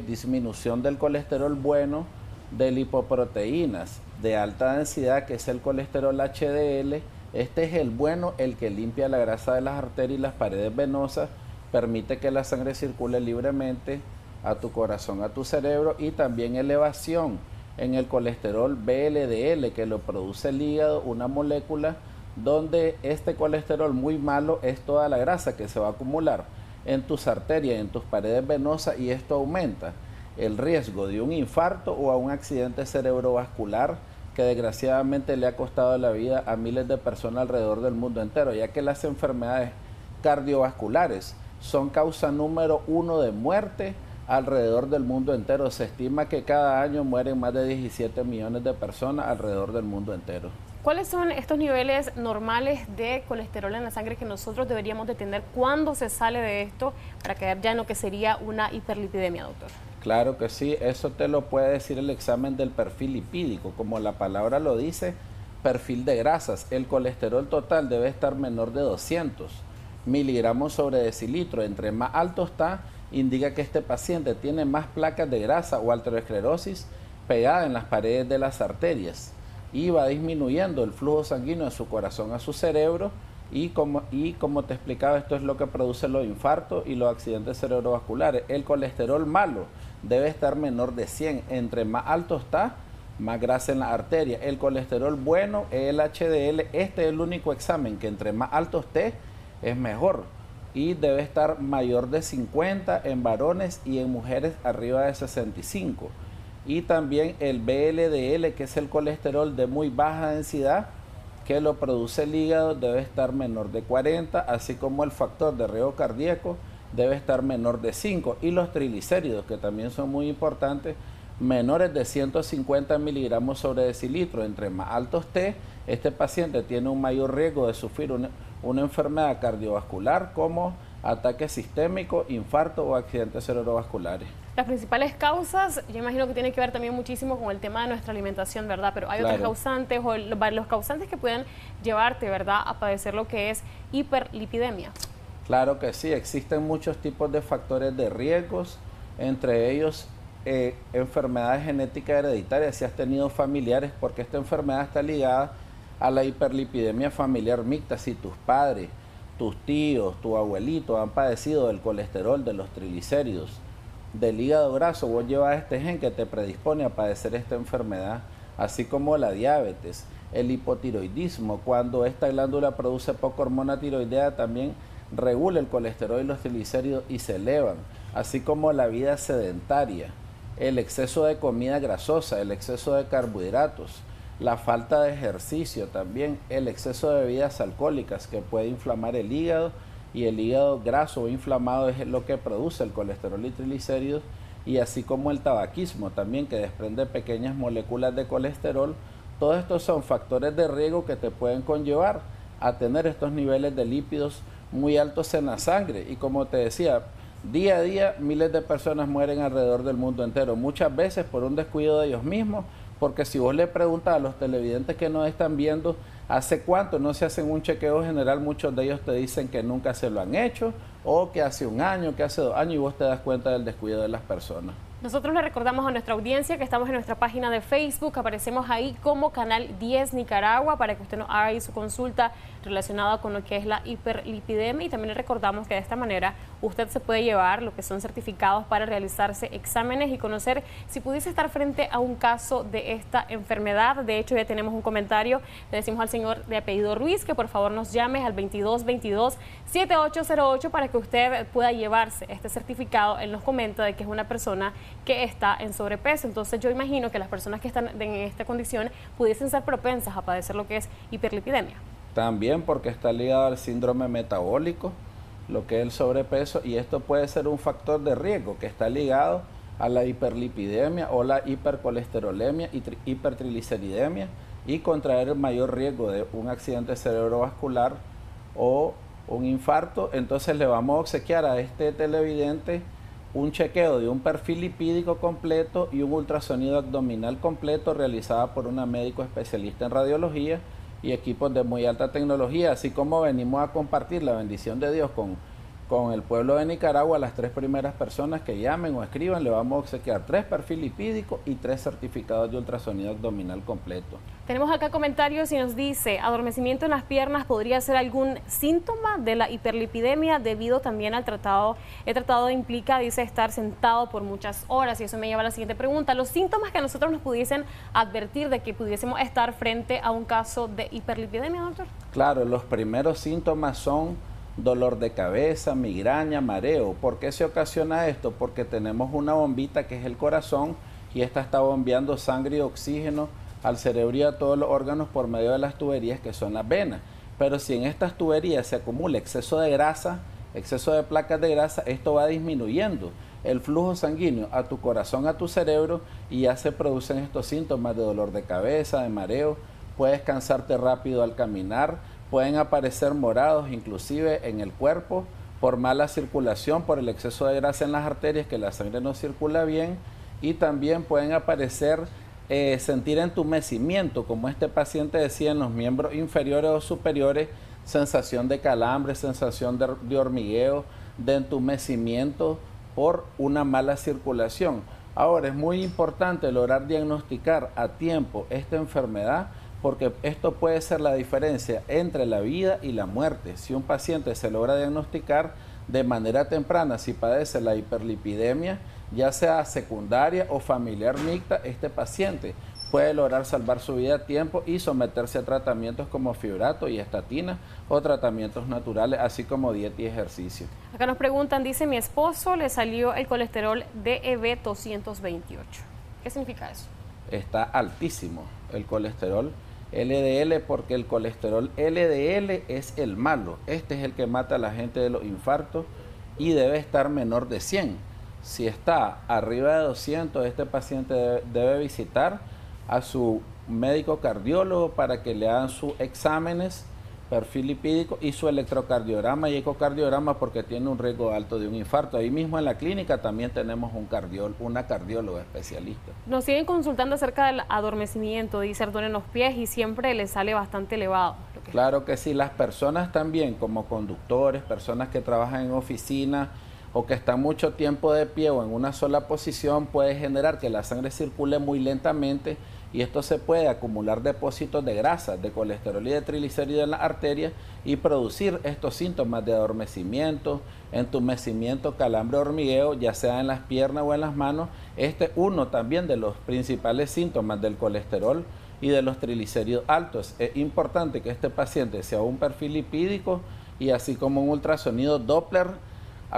disminución del colesterol bueno, de lipoproteínas de alta densidad, que es el colesterol HDL. Este es el bueno, el que limpia la grasa de las arterias y las paredes venosas, permite que la sangre circule libremente a tu corazón, a tu cerebro, y también elevación en el colesterol VLDL, que lo produce el hígado, una molécula donde este colesterol muy malo es toda la grasa que se va a acumular en tus arterias, en tus paredes venosas, y esto aumenta el riesgo de un infarto o a un accidente cerebrovascular que desgraciadamente le ha costado la vida a miles de personas alrededor del mundo entero, ya que las enfermedades cardiovasculares son causa número 1 de muerte alrededor del mundo entero. Se estima que cada año mueren más de 17 millones de personas alrededor del mundo entero. ¿Cuáles son estos niveles normales de colesterol en la sangre que nosotros deberíamos de tener cuando se sale de esto para quedar ya en lo que sería una hiperlipidemia, doctor? Claro que sí, eso te lo puede decir el examen del perfil lipídico, como la palabra lo dice, perfil de grasas. El colesterol total debe estar menor de 200 miligramos sobre decilitro. Entre más alto está, indica que este paciente tiene más placas de grasa o aterosclerosis pegada en las paredes de las arterias, y va disminuyendo el flujo sanguíneo de su corazón a su cerebro, y como te explicaba, esto es lo que produce los infartos y los accidentes cerebrovasculares. El colesterol malo debe estar menor de 100, entre más alto está, más grasa en la arteria. El colesterol bueno, el HDL, este es el único examen que entre más alto esté es mejor, y debe estar mayor de 50 en varones y en mujeres arriba de 65. Y también el VLDL, que es el colesterol de muy baja densidad que lo produce el hígado, debe estar menor de 40, así como el factor de riesgo cardíaco debe estar menor de 5, y los triglicéridos, que también son muy importantes, menores de 150 miligramos sobre decilitro. Entre más alto esté, este paciente tiene un mayor riesgo de sufrir una enfermedad cardiovascular como ataque sistémico, infarto o accidentes cerebrovasculares. Las principales causas, yo imagino que tiene que ver también muchísimo con el tema de nuestra alimentación, ¿verdad? Pero hay otros causantes, o los causantes que pueden llevarte, ¿verdad?, a padecer lo que es hiperlipidemia. Claro que sí, existen muchos tipos de factores de riesgos, entre ellos enfermedades genéticas hereditarias, si has tenido familiares, porque esta enfermedad está ligada a la hiperlipidemia familiar mixta. Si tus padres, tus tíos, tu abuelito han padecido del colesterol, de los triglicéridos, del hígado graso, vos llevas este gen que te predispone a padecer esta enfermedad, así como la diabetes, el hipotiroidismo, cuando esta glándula produce poca hormona tiroidea, también regula el colesterol y los triglicéridos y se elevan, así como la vida sedentaria, el exceso de comida grasosa, el exceso de carbohidratos, la falta de ejercicio también, el exceso de bebidas alcohólicas que puede inflamar el hígado, y el hígado graso o inflamado es lo que produce el colesterol y triglicéridos, y así como el tabaquismo también, que desprende pequeñas moléculas de colesterol. Todos estos son factores de riesgo que te pueden conllevar a tener estos niveles de lípidos muy altos en la sangre, y como te decía, día a día miles de personas mueren alrededor del mundo entero, muchas veces por un descuido de ellos mismos, porque si vos le preguntas a los televidentes que nos están viendo hace cuánto no se hacen un chequeo general, muchos de ellos te dicen que nunca se lo han hecho, o que hace un año, que hace 2 años, y vos te das cuenta del descuido de las personas. Nosotros le recordamos a nuestra audiencia que estamos en nuestra página de Facebook, aparecemos ahí como Canal 10 Nicaragua, para que usted nos haga ahí su consulta relacionada con lo que es la hiperlipidemia, y también le recordamos que de esta manera usted se puede llevar lo que son certificados para realizarse exámenes y conocer si pudiese estar frente a un caso de esta enfermedad. De hecho, ya tenemos un comentario, le decimos al señor de apellido Ruiz que por favor nos llame al 2222-7808 para que usted pueda llevarse este certificado. Él nos comenta de que es una persona que está en sobrepeso, entonces yo imagino que las personas que están en esta condición pudiesen ser propensas a padecer lo que es hiperlipidemia. También porque está ligado al síndrome metabólico, lo que es el sobrepeso, y esto puede ser un factor de riesgo que está ligado a la hiperlipidemia o la hipercolesterolemia y hipertrigliceridemia, y contraer el mayor riesgo de un accidente cerebrovascular o un infarto. Entonces le vamos a obsequiar a este televidente un chequeo de un perfil lipídico completo y un ultrasonido abdominal completo realizado por una médico especialista en radiología y equipos de muy alta tecnología, así como venimos a compartir la bendición de Dios con con el pueblo de Nicaragua, las 3 primeras personas que llamen o escriban, le vamos a obsequiar 3 perfil lipídico y 3 certificados de ultrasonido abdominal completo. Tenemos acá comentarios y nos dice, adormecimiento en las piernas podría ser algún síntoma de la hiperlipidemia debido también al tratado. El tratado implica, dice, estar sentado por muchas horas y eso me lleva a la siguiente pregunta. Los síntomas que a nosotros nos pudiesen advertir de que pudiésemos estar frente a un caso de hiperlipidemia, doctor. Claro, los primeros síntomas son dolor de cabeza, migraña, mareo. ¿Por qué se ocasiona esto? Porque tenemos una bombita que es el corazón y esta está bombeando sangre y oxígeno al cerebro y a todos los órganos por medio de las tuberías que son las venas. Pero si en estas tuberías se acumula exceso de grasa, exceso de placas de grasa, esto va disminuyendo el flujo sanguíneo a tu corazón, a tu cerebro, y ya se producen estos síntomas de dolor de cabeza, de mareo. Puedes cansarte rápido al caminar, pueden aparecer morados inclusive en el cuerpo por mala circulación, por el exceso de grasa en las arterias, que la sangre no circula bien, y también pueden aparecer sentir entumecimiento, como este paciente decía, en los miembros inferiores o superiores, sensación de calambre, sensación de hormigueo, de entumecimiento por una mala circulación. Ahora, es muy importante lograr diagnosticar a tiempo esta enfermedad, porque esto puede ser la diferencia entre la vida y la muerte. Si un paciente se logra diagnosticar de manera temprana, si padece la hiperlipidemia, ya sea secundaria o familiar mixta, este paciente puede lograr salvar su vida a tiempo y someterse a tratamientos como fibrato y estatina o tratamientos naturales, así como dieta y ejercicio. Acá nos preguntan, dice, mi esposo le salió el colesterol DEB 228. ¿Qué significa eso? Está altísimo el colesterol LDL, porque el colesterol LDL es el malo. Este es el que mata a la gente de los infartos y debe estar menor de 100. Si está arriba de 200, este paciente debe visitar a su médico cardiólogo para que le hagan sus exámenes, perfil lipídico y su electrocardiograma y ecocardiograma, porque tiene un riesgo alto de un infarto. Ahí mismo en la clínica también tenemos una cardióloga especialista. Nos siguen consultando acerca del adormecimiento, dice ardor en los pies y siempre le sale bastante elevado. Claro que sí, las personas también como conductores, personas que trabajan en oficina o que están mucho tiempo de pie o en una sola posición, puede generar que la sangre circule muy lentamente y esto se puede acumular depósitos de grasa, de colesterol y de triglicéridos en las arterias y producir estos síntomas de adormecimiento, entumecimiento, calambre, hormigueo, ya sea en las piernas o en las manos. Este es uno también de los principales síntomas del colesterol y de los triglicéridos altos. Es importante que este paciente sea un perfil lipídico y así como un ultrasonido Doppler,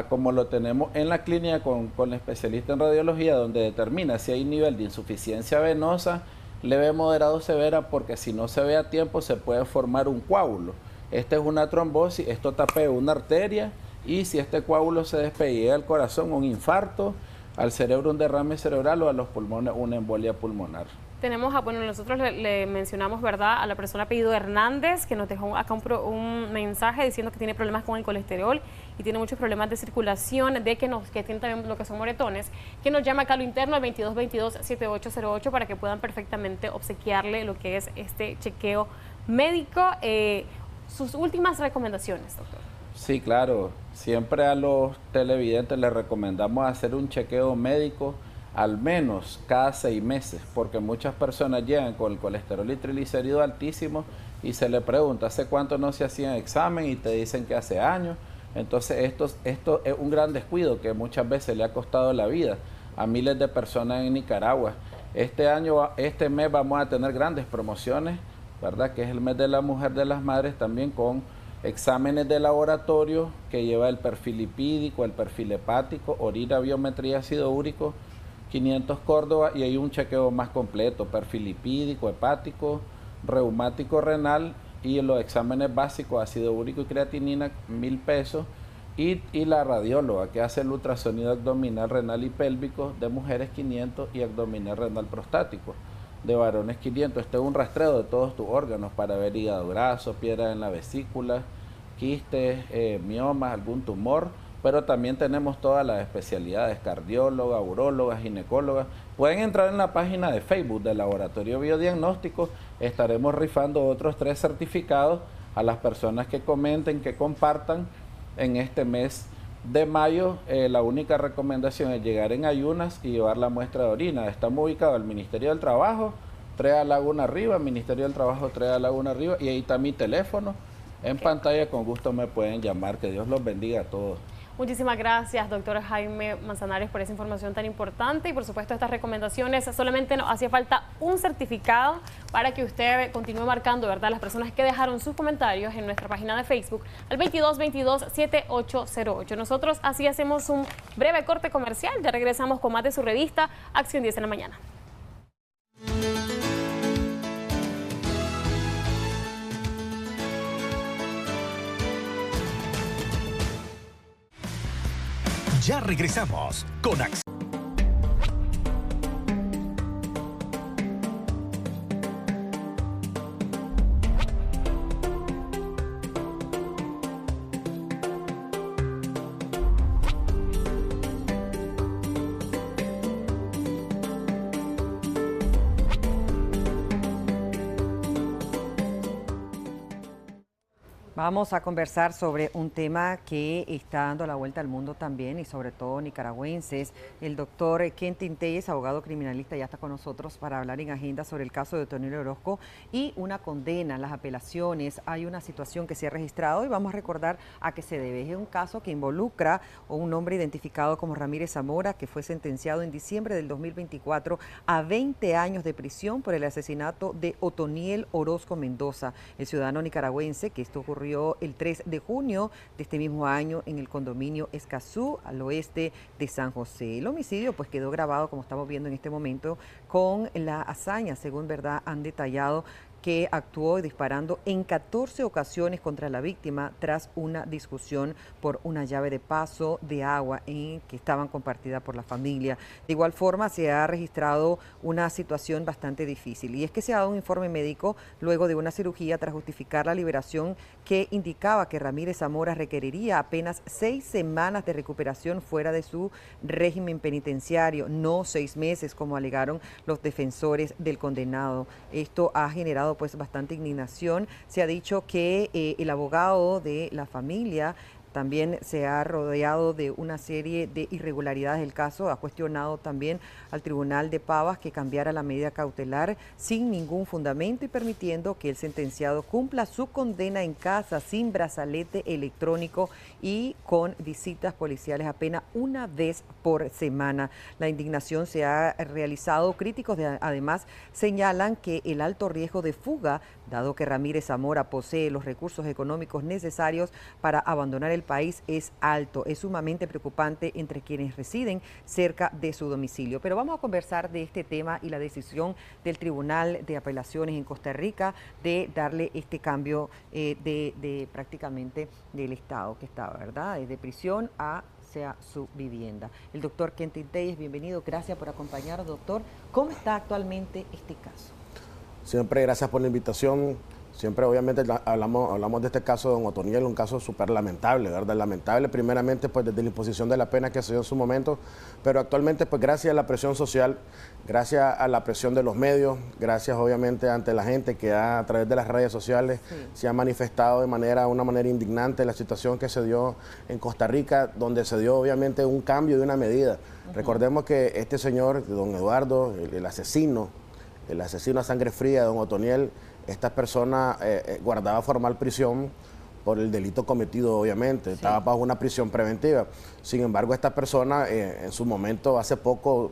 como lo tenemos en la clínica con el especialista en radiología, donde determina si hay nivel de insuficiencia venosa leve, moderado, severa, porque si no se ve a tiempo se puede formar un coágulo. Esta es una trombosis, esto tapea una arteria y si este coágulo se despega al corazón, un infarto, al cerebro un derrame cerebral o a los pulmones una embolia pulmonar. Tenemos, bueno, nosotros le mencionamos, ¿verdad?, a la persona apellido Hernández, que nos dejó acá un mensaje diciendo que tiene problemas con el colesterol y tiene muchos problemas de circulación, que tiene también lo que son moretones, que nos llama acá a lo interno al 2222-7808 para que puedan perfectamente obsequiarle lo que es este chequeo médico. Sus últimas recomendaciones, doctor. Sí, claro. Siempre a los televidentes les recomendamos hacer un chequeo médico al menos cada 6 meses, porque muchas personas llegan con el colesterol y triglicéridos altísimos y se le pregunta ¿hace cuánto no se hacían examen? Y te dicen que hace años. Entonces esto es un gran descuido que muchas veces le ha costado la vida a miles de personas en Nicaragua. Este mes vamos a tener grandes promociones, ¿verdad? Que es el mes de la mujer, de las madres, también con exámenes de laboratorio que lleva el perfil lipídico, el perfil hepático, orina, biometría, ácido úrico, 500 Córdoba, y hay un chequeo más completo, perfil lipídico, hepático, reumático, renal, y los exámenes básicos, ácido úrico y creatinina, 1,000 pesos, y la radióloga que hace el ultrasonido abdominal, renal y pélvico de mujeres, 500, y abdominal renal prostático de varones, 500. Este es un rastreo de todos tus órganos para ver hígado graso, piedra en la vesícula, quistes, miomas, algún tumor, pero también tenemos todas las especialidades, cardióloga, uróloga, ginecóloga. Pueden entrar en la página de Facebook del Laboratorio Biodiagnóstico, estaremos rifando otros 3 certificados a las personas que comenten, que compartan en este mes de mayo, la única recomendación es llegar en ayunas y llevar la muestra de orina. Estamos ubicados el Ministerio del Trabajo, 3 a Laguna Arriba, Ministerio del Trabajo 3 a Laguna Arriba, y ahí está mi teléfono. En pantalla, con gusto me pueden llamar. Que Dios los bendiga a todos. Muchísimas gracias, doctor Jaime Manzanares, por esa información tan importante y por supuesto estas recomendaciones. Solamente nos hacía falta un certificado para que usted continúe marcando, ¿verdad?, las personas que dejaron sus comentarios en nuestra página de Facebook al 2222-7808. Nosotros así hacemos un breve corte comercial. Ya regresamos con más de su revista Acción 10 en la mañana. Ya regresamos con Acción. Vamos a conversar sobre un tema que está dando la vuelta al mundo también y sobre todo nicaragüenses. El doctor Kentin Telles, abogado criminalista, ya está con nosotros para hablar en agenda sobre el caso de Otoniel Orozco y una condena, las apelaciones. Hay una situación que se ha registrado y vamos a recordar a qué se debe. Es un caso que involucra a un hombre identificado como Ramírez Zamora, que fue sentenciado en diciembre del 2024 a 20 años de prisión por el asesinato de Otoniel Orozco Mendoza, el ciudadano nicaragüense, que esto ocurrió el 3 de junio de este mismo año en el condominio Escazú, al oeste de San José. El homicidio pues quedó grabado, como estamos viendo en este momento, con la hazaña, según verdad han detallado, que actuó disparando en 14 ocasiones contra la víctima tras una discusión por una llave de paso de agua que estaban compartidas por la familia. De igual forma, se ha registrado una situación bastante difícil y es que se ha dado un informe médico luego de una cirugía tras justificar la liberación que indicaba que Ramírez Zamora requeriría apenas 6 semanas de recuperación fuera de su régimen penitenciario, no 6 meses como alegaron los defensores del condenado. Esto ha generado pues bastante indignación. Se ha dicho que el abogado de la familia también se ha rodeado de una serie de irregularidades del caso. Ha cuestionado también al Tribunal de Pavas que cambiara la medida cautelar sin ningún fundamento y permitiendo que el sentenciado cumpla su condena en casa sin brazalete electrónico y con visitas policiales apenas una vez por semana. La indignación se ha realizado. Críticos además señalan que el alto riesgo de fuga, dado que Ramírez Zamora posee los recursos económicos necesarios para abandonar el país, es alto. Es sumamente preocupante entre quienes residen cerca de su domicilio. Pero vamos a conversar de este tema y la decisión del Tribunal de Apelaciones en Costa Rica de darle este cambio de prácticamente del estado que estaba, ¿verdad? De prisión hacia su vivienda. El doctor Kentin Telles, bienvenido. Gracias por acompañarnos, doctor. ¿Cómo está actualmente este caso? Siempre gracias por la invitación. Siempre obviamente hablamos de este caso de don Otoniel, un caso súper lamentable, ¿verdad? Lamentable primeramente pues desde la imposición de la pena que se dio en su momento, pero actualmente pues gracias a la presión social, gracias a la presión de los medios, gracias obviamente ante la gente que a través de las redes sociales se ha manifestado de una manera indignante la situación que se dio en Costa Rica, donde se dio obviamente un cambio de una medida. Recordemos que este señor, don Eduardo, el asesino a sangre fría de don Otoniel, esta persona guardaba formal prisión por el delito cometido, obviamente. Sí. Estaba bajo una prisión preventiva. Sin embargo, esta persona en su momento, hace poco,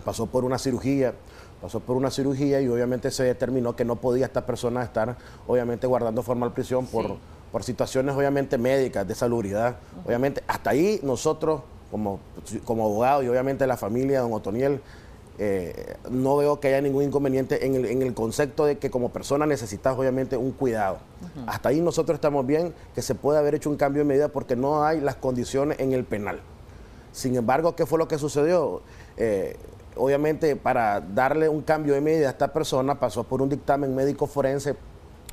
pasó por una cirugía y obviamente se determinó que no podía esta persona estar, obviamente, guardando formal prisión por situaciones, obviamente, médicas, de salubridad. Obviamente, hasta ahí nosotros, como abogados y obviamente la familia de don Otoniel, no veo que haya ningún inconveniente en el concepto de que como persona necesitas obviamente un cuidado. Hasta ahí nosotros estamos bien, que se puede haber hecho un cambio de medida porque no hay las condiciones en el penal. Sin embargo, ¿qué fue lo que sucedió? Obviamente, para darle un cambio de medida a esta persona, pasó por un dictamen médico forense,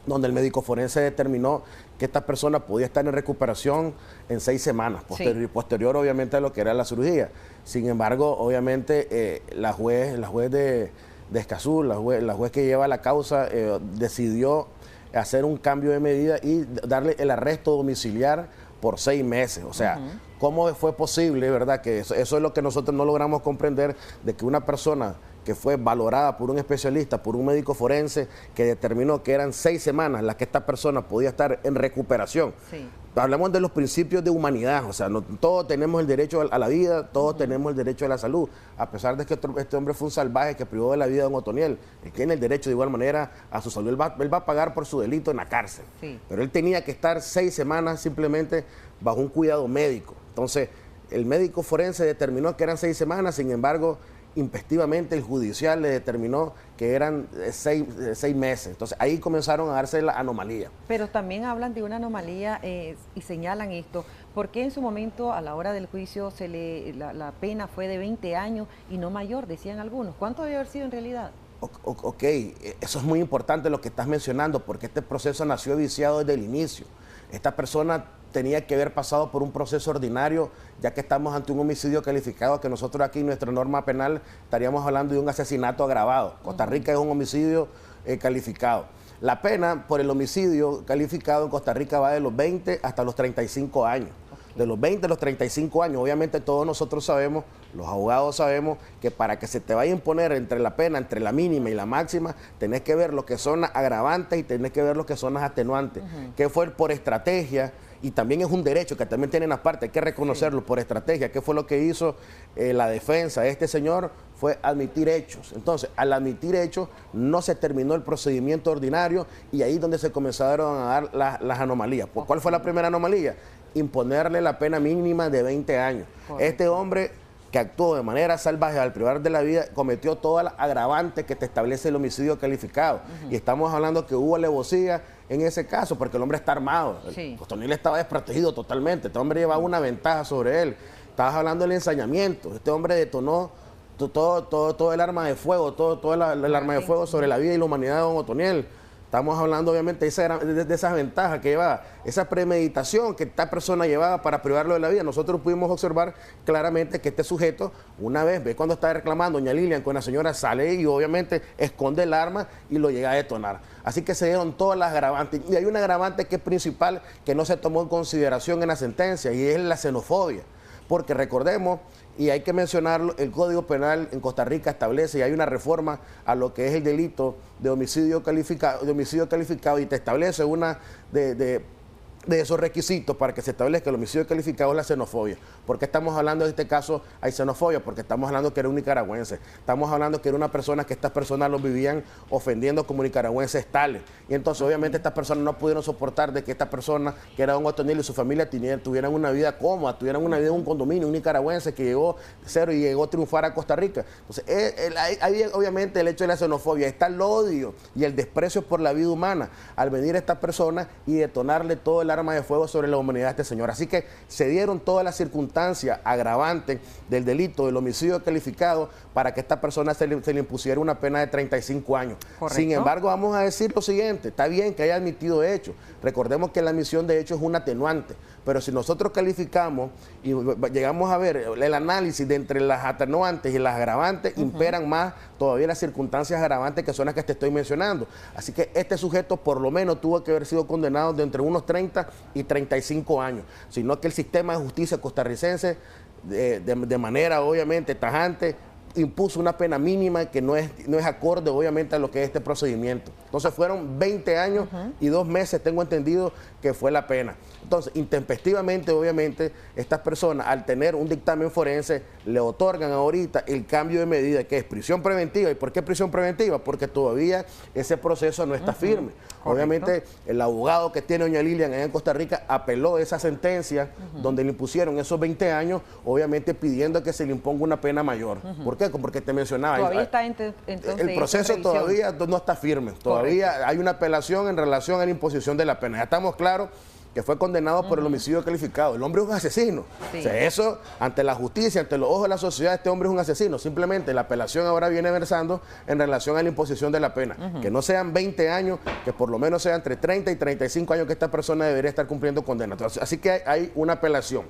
donde el médico forense determinó que esta persona podía estar en recuperación en 6 semanas, posterior obviamente a lo que era la cirugía. Sin embargo, obviamente la juez de Escazú, la juez que lleva la causa, decidió hacer un cambio de medida y darle el arresto domiciliar por 6 meses. O sea, ¿cómo fue posible, verdad? Que eso es lo que nosotros no logramos comprender, de que una persona que fue valorada por un especialista, por un médico forense, que determinó que eran 6 semanas las que esta persona podía estar en recuperación. Sí. Hablamos de los principios de humanidad, o sea, todos tenemos el derecho a la vida, todos tenemos el derecho a la salud, a pesar de que este hombre fue un salvaje que privó de la vida a don Otoniel, él tiene el derecho de igual manera a su salud, él va a pagar por su delito en la cárcel, pero él tenía que estar 6 semanas simplemente bajo un cuidado médico. Entonces, el médico forense determinó que eran 6 semanas, sin embargo, impestivamente el judicial le determinó que eran 6 meses. Entonces ahí comenzaron a darse la anomalía. Pero también hablan de una anomalía y señalan esto. ¿Por qué en su momento, a la hora del juicio, la pena fue de 20 años y no mayor, decían algunos? ¿Cuánto debe haber sido en realidad? Ok, eso es muy importante lo que estás mencionando, porque este proceso nació viciado desde el inicio. Esta persona tenía que haber pasado por un proceso ordinario, ya que estamos ante un homicidio calificado, que nosotros aquí en nuestra norma penal estaríamos hablando de un asesinato agravado. Costa Rica es un homicidio calificado. La pena por el homicidio calificado en Costa Rica va de los 20 hasta los 35 años. De los 20 a los 35 años, obviamente todos nosotros sabemos, los abogados sabemos, que para que se te vaya a imponer entre la pena, entre la mínima y la máxima, tenés que ver lo que son las agravantes y tenés que ver lo que son las atenuantes, que fue por estrategia, y también es un derecho que también tienen aparte, hay que reconocerlo por estrategia. ¿Qué fue lo que hizo la defensa de este señor? Fue admitir hechos. Entonces, al admitir hechos, no se terminó el procedimiento ordinario y ahí es donde se comenzaron a dar las anomalías. ¿Cuál fue la primera anomalía? Imponerle la pena mínima de 20 años. Correcto. Este hombre que actuó de manera salvaje al privar de la vida, cometió todas las agravantes que te establece el homicidio calificado. Y estamos hablando que hubo alevosía en ese caso, porque el hombre está armado. Otoniel estaba desprotegido totalmente. Este hombre llevaba una ventaja sobre él. Estabas hablando del ensañamiento. Este hombre detonó todo el arma de fuego, todo el arma de fuego sobre la vida y la humanidad de don Otoniel. Estamos hablando obviamente de esas ventajas que llevaba, esa premeditación que esta persona llevaba para privarlo de la vida. Nosotros pudimos observar claramente que este sujeto, una vez, ve cuando está reclamando doña Lilian con la señora, sale y obviamente esconde el arma y lo llega a detonar. Así que se dieron todas las agravantes. Y hay una agravante que es principal, que no se tomó en consideración en la sentencia, y es la xenofobia. Porque recordemos, y hay que mencionarlo, el Código Penal en Costa Rica establece, y hay una reforma a lo que es el delito de homicidio calificado, y te establece una de esos requisitos para que se establezca el homicidio calificado es la xenofobia. ¿Por qué estamos hablando de este caso hay xenofobia? Porque estamos hablando que era un nicaragüense. Estamos hablando que era una persona que estas personas los vivían ofendiendo como nicaragüenses tales. Y entonces obviamente estas personas no pudieron soportar de que esta persona, que era don Otoniel y su familia, tuvieran una vida cómoda, tuvieran una vida en un condominio, un nicaragüense que llegó cero y llegó a triunfar a Costa Rica. Entonces hay obviamente el hecho de la xenofobia, está el odio y el desprecio por la vida humana al venir a esta persona y detonarle todo el arma de fuego sobre la humanidad de este señor. Así que se dieron todas las circunstancias agravantes del delito del homicidio calificado para que esta persona se le impusiera una pena de 35 años. Correcto. Sin embargo, vamos a decir lo siguiente, está bien que haya admitido hechos. Recordemos que la admisión de hechos es un atenuante, pero si nosotros calificamos y llegamos a ver el análisis de entre las atenuantes y las agravantes, imperan más todavía las circunstancias agravantes que son las que te estoy mencionando. Así que este sujeto por lo menos tuvo que haber sido condenado de entre unos 30 y 35 años, sino que el sistema de justicia costarricense de manera obviamente tajante impuso una pena mínima que no es acorde obviamente a lo que es este procedimiento. Entonces fueron 20 años y 2 meses, tengo entendido que fue la pena. Entonces, intempestivamente, obviamente, estas personas, al tener un dictamen forense, le otorgan ahorita el cambio de medida, que es prisión preventiva. ¿Y por qué prisión preventiva? Porque todavía ese proceso no está firme. Correcto. Obviamente, el abogado que tiene doña Lilian allá en Costa Rica apeló esa sentencia donde le impusieron esos 20 años, obviamente pidiendo que se le imponga una pena mayor. ¿Por qué? Porque te mencionaba. Todavía está entonces el proceso todavía no está firme. Todavía hay una apelación en relación a la imposición de la pena. Ya estamos claros que fue condenado por el homicidio calificado. El hombre es un asesino. Sí. O sea, eso, ante la justicia, ante los ojos de la sociedad, este hombre es un asesino. Simplemente la apelación ahora viene versando en relación a la imposición de la pena. Que no sean 20 años, que por lo menos sean entre 30 y 35 años que esta persona debería estar cumpliendo condena. Entonces, así que hay una apelación.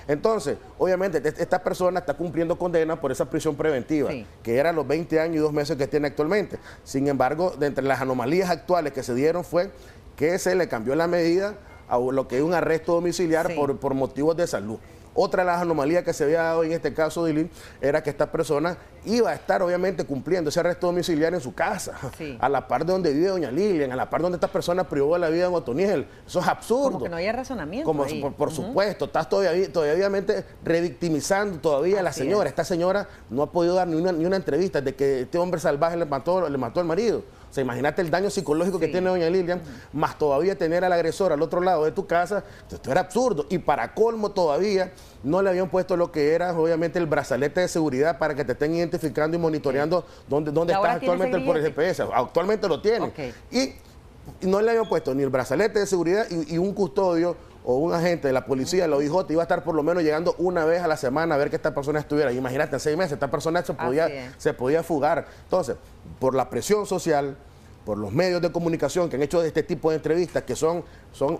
Entonces, obviamente, esta persona está cumpliendo condena por esa prisión preventiva, que eran los 20 años y 2 meses que tiene actualmente. Sin embargo, de entre las anomalías actuales que se dieron fue que se le cambió la medida a lo que es un arresto domiciliar Sí. por motivos de salud. Otra de las anomalías que se había dado en este caso, Dilín, era que esta persona iba a estar obviamente cumpliendo ese arresto domiciliario en su casa, Sí. a la par de donde vive doña Lilian, a la par donde esta persona privó la vida en Otoniel. Eso es absurdo. Como que no haya razonamiento Como, ahí. por supuesto, estás todavía obviamente revictimizando todavía a la Así señora. es. Esta señora no ha podido dar ni una entrevista de que este hombre salvaje le mató al marido. O sea, imagínate el daño psicológico que Sí. tiene doña Lilian, más todavía tener al agresor al otro lado de tu casa. Esto era absurdo. Y para colmo todavía no le habían puesto lo que era obviamente el brazalete de seguridad para que te estén identificando y monitoreando dónde ¿Y ahora estás tiene ese actualmente por el grillete? GPS. Actualmente lo tienen. Ok. Y no le habían puesto ni el brazalete de seguridad y un custodio o un agente de la policía, la OIJ, iba a estar por lo menos llegando una vez a la semana a ver que esta persona estuviera. Imagínate, en 6 meses esta persona Así se podía fugar. Entonces, por la presión social, por los medios de comunicación que han hecho este tipo de entrevistas que son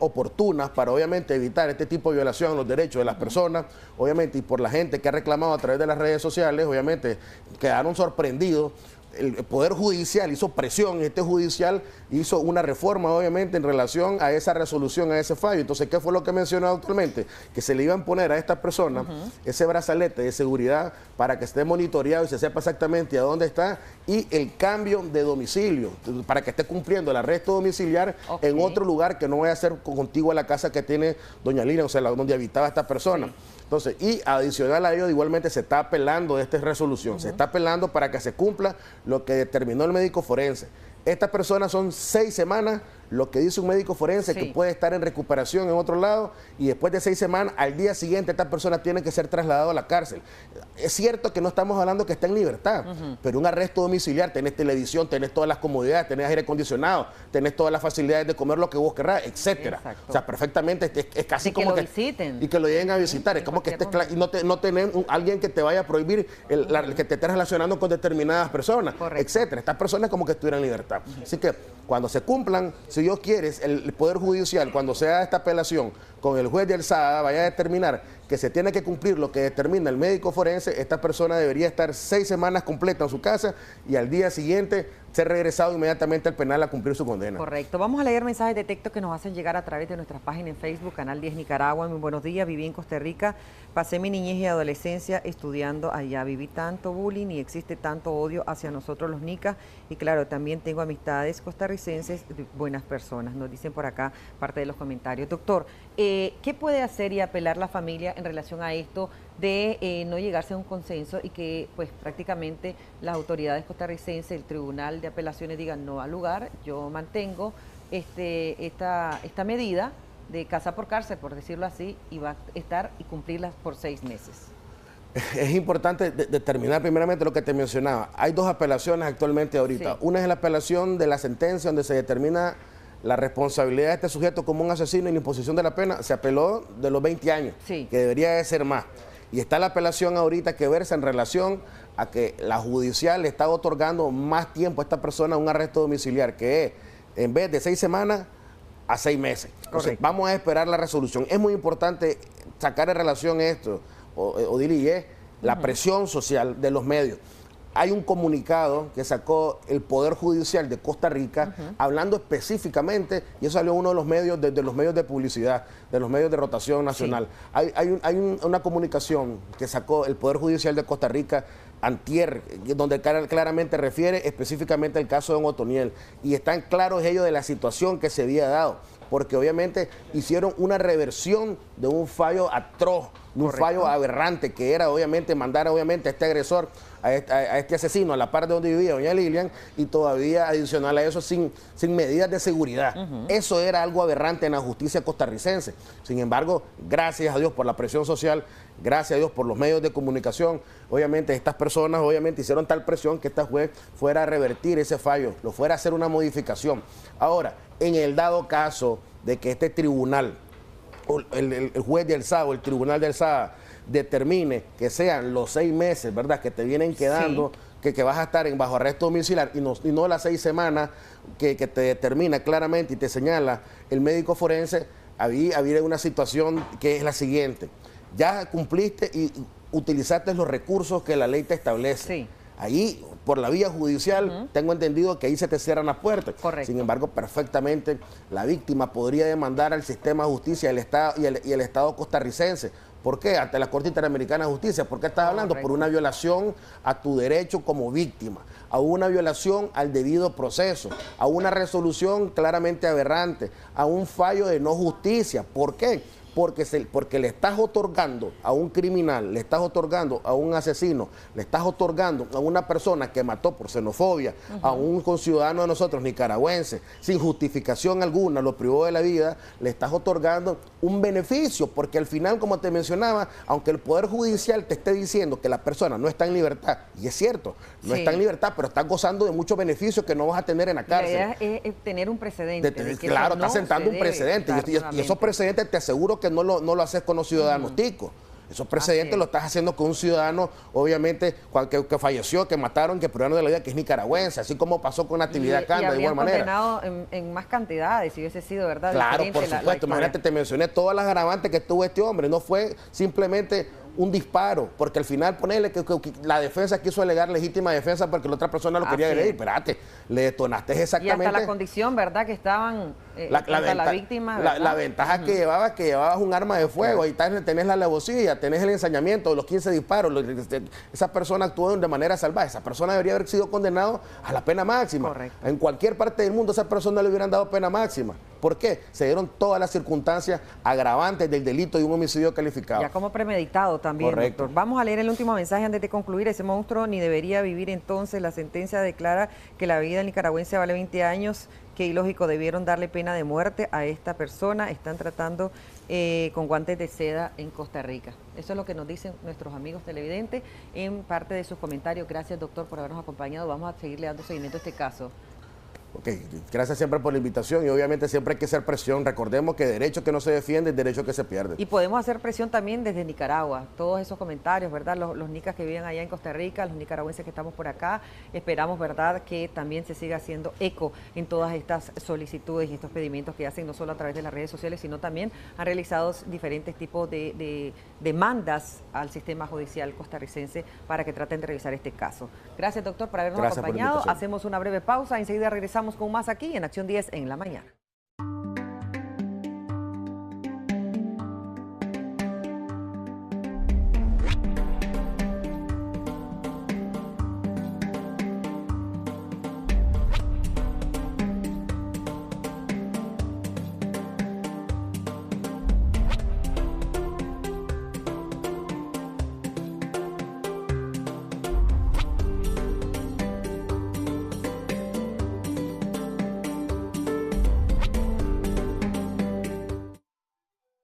oportunas para obviamente evitar este tipo de violación a los derechos de las personas, obviamente, y por la gente que ha reclamado a través de las redes sociales, obviamente quedaron sorprendidos. El Poder Judicial hizo presión, este judicial hizo una reforma obviamente en relación a esa resolución, a ese fallo. Entonces, ¿qué fue lo que mencionó actualmente? Que se le iban a poner a esta persona ese brazalete de seguridad para que esté monitoreado y se sepa exactamente a dónde está, y el cambio de domicilio para que esté cumpliendo el arresto domiciliar en otro lugar que no vaya a ser contigo a la casa que tiene doña Lilian, o sea, donde habitaba esta persona. Entonces, y adicional a ello, igualmente se está apelando de esta resolución, se está apelando para que se cumpla lo que determinó el médico forense. Estas personas son 6 semanas, lo que dice un médico forense, que puede estar en recuperación en otro lado, y después de 6 semanas, al día siguiente, esta persona tiene que ser trasladada a la cárcel. Es cierto que no estamos hablando que está en libertad, pero un arresto domiciliar, tenés televisión, tenés todas las comodidades, tenés aire acondicionado, tenés todas las facilidades de comer lo que vos querrás, etcétera. Exacto. O sea, perfectamente, es casi De que como lo visiten. y que lo lleguen a visitar. Es como que estés y no tener alguien que te vaya a prohibir que te estés relacionando con determinadas personas, Correcto. etcétera. Estas personas como que estuvieran en libertad. Así que cuando se cumplan, si Dios quiere, el Poder Judicial, cuando se haga esta apelación con el juez de alzada, vaya a determinar que se tiene que cumplir lo que determina el médico forense, esta persona debería estar 6 semanas completas en su casa y al día siguiente ser regresado inmediatamente al penal a cumplir su condena. Correcto. Vamos a leer mensajes de texto que nos hacen llegar a través de nuestra página en Facebook, Canal 10 Nicaragua. Muy buenos días, viví en Costa Rica, pasé mi niñez y adolescencia estudiando allá, viví tanto bullying y existe tanto odio hacia nosotros los nicas, y claro, también tengo amistades costarricenses, buenas personas, nos dicen por acá parte de los comentarios. Doctor, ¿qué puede hacer y apelar la familia en relación a esto de no llegarse a un consenso y que pues prácticamente las autoridades costarricenses, el Tribunal de Apelaciones digan no al lugar, yo mantengo esta medida de casa por cárcel, por decirlo así, y va a estar y cumplirla por 6 meses? Es importante determinar primeramente lo que te mencionaba. Hay 2 apelaciones actualmente ahorita. Sí. Una es la apelación de la sentencia donde se determina la responsabilidad de este sujeto como un asesino y la imposición de la pena. Se apeló de los 20 años, Sí. que debería de ser más. Y está la apelación ahorita que versa en relación a que la judicial le está otorgando más tiempo a esta persona un arresto domiciliar, que es, en vez de 6 semanas, a 6 meses. Entonces, vamos a esperar la resolución. Es muy importante sacar en relación esto, Odili, es la presión social de los medios. Hay un comunicado que sacó el Poder Judicial de Costa Rica hablando específicamente, y eso salió en uno de los medios, de los medios de publicidad, de los medios de rotación nacional. Sí. Hay una comunicación que sacó el Poder Judicial de Costa Rica antier, donde claramente refiere específicamente al caso de Don Otoniel, y están claros ellos de la situación que se había dado, porque obviamente hicieron una reversión de un fallo atroz, de un fallo aberrante, que era obviamente mandar obviamente a este agresor, a este asesino a la par de donde vivía doña Lilian, y todavía adicional a eso sin medidas de seguridad. Eso era algo aberrante en la justicia costarricense. Sin embargo, gracias a Dios por la presión social, gracias a Dios por los medios de comunicación, obviamente estas personas obviamente hicieron tal presión que esta juez fuera a revertir ese fallo, lo fuera a hacer una modificación. Ahora, en el dado caso de que este tribunal, el juez de alzada o el tribunal de alzada determine que sean los 6 meses, ¿verdad?, que te vienen quedando, sí, que vas a estar bajo arresto domiciliar y no las 6 semanas que te determina claramente y te señala el médico forense, había una situación que es la siguiente: ya cumpliste y utilizaste los recursos que la ley te establece. Sí. Ahí, por la vía judicial, tengo entendido que ahí se te cierran las puertas. Correcto. Sin embargo, perfectamente la víctima podría demandar al sistema de justicia y el Estado costarricense. ¿Por qué? Ante la Corte Interamericana de Justicia. ¿Por qué estás hablando? Por una violación a tu derecho como víctima, a una violación al debido proceso, a una resolución claramente aberrante, a un fallo de no justicia. ¿Por qué? Porque le estás otorgando a un criminal, le estás otorgando a un asesino, le estás otorgando a una persona que mató por xenofobia, a un conciudadano de nosotros, nicaragüense, sin justificación alguna, lo privó de la vida, le estás otorgando un beneficio, porque al final, como te mencionaba, aunque el Poder Judicial te esté diciendo que la persona no está en libertad, y es cierto, no está en libertad, pero está gozando de muchos beneficios que no vas a tener en la cárcel. La idea es tener un precedente. Claro, está sentando un precedente, y esos precedentes te aseguro que no lo haces con los ciudadanos ticos. Esos precedentes lo estás haciendo con un ciudadano, obviamente, que falleció, que mataron, que privaron de la vida, que es nicaragüense, así como pasó con Natividad Canda, de igual manera. Condenado en más cantidades, si hubiese sido, ¿verdad? Claro, por supuesto. Imagínate, te mencioné todas las agravantes que tuvo este hombre. No fue simplemente un disparo, porque al final ponerle que la defensa quiso alegar legítima defensa porque la otra persona lo quería agredir. Espérate, le detonaste exactamente. Y hasta la condición, ¿verdad? Que estaban la víctima. La ventaja que llevabas un arma de fuego, ahí tenés la alevosía, tenés el ensañamiento, los 15 disparos. Esa persona actuó de manera salvaje. Esa persona debería haber sido condenado a la pena máxima. Correcto. En cualquier parte del mundo a esa persona le hubieran dado pena máxima. ¿Por qué? Se dieron todas las circunstancias agravantes del delito de un homicidio calificado. Ya como premeditado también, correcto, doctor. Vamos a leer el último mensaje antes de concluir. Ese monstruo ni debería vivir entonces. La sentencia declara que la vida nicaragüense vale 20 años. Qué ilógico, debieron darle pena de muerte a esta persona. Están tratando con guantes de seda en Costa Rica. Eso es lo que nos dicen nuestros amigos televidentes en parte de sus comentarios. Gracias, doctor, por habernos acompañado. Vamos a seguirle dando seguimiento a este caso. Ok, gracias siempre por la invitación y obviamente siempre hay que hacer presión. Recordemos que derecho que no se defiende es derecho que se pierde. Y podemos hacer presión también desde Nicaragua. Todos esos comentarios, ¿verdad? Los nicas que viven allá en Costa Rica, los nicaragüenses que estamos por acá, esperamos, ¿verdad?, que también se siga haciendo eco en todas estas solicitudes y estos pedimientos que hacen no solo a través de las redes sociales, sino también han realizado diferentes tipos de demandas al sistema judicial costarricense para que traten de revisar este caso. Gracias, doctor, por habernos acompañado. Hacemos una breve pausa, enseguida regresamos con más aquí en Acción 10 en la mañana.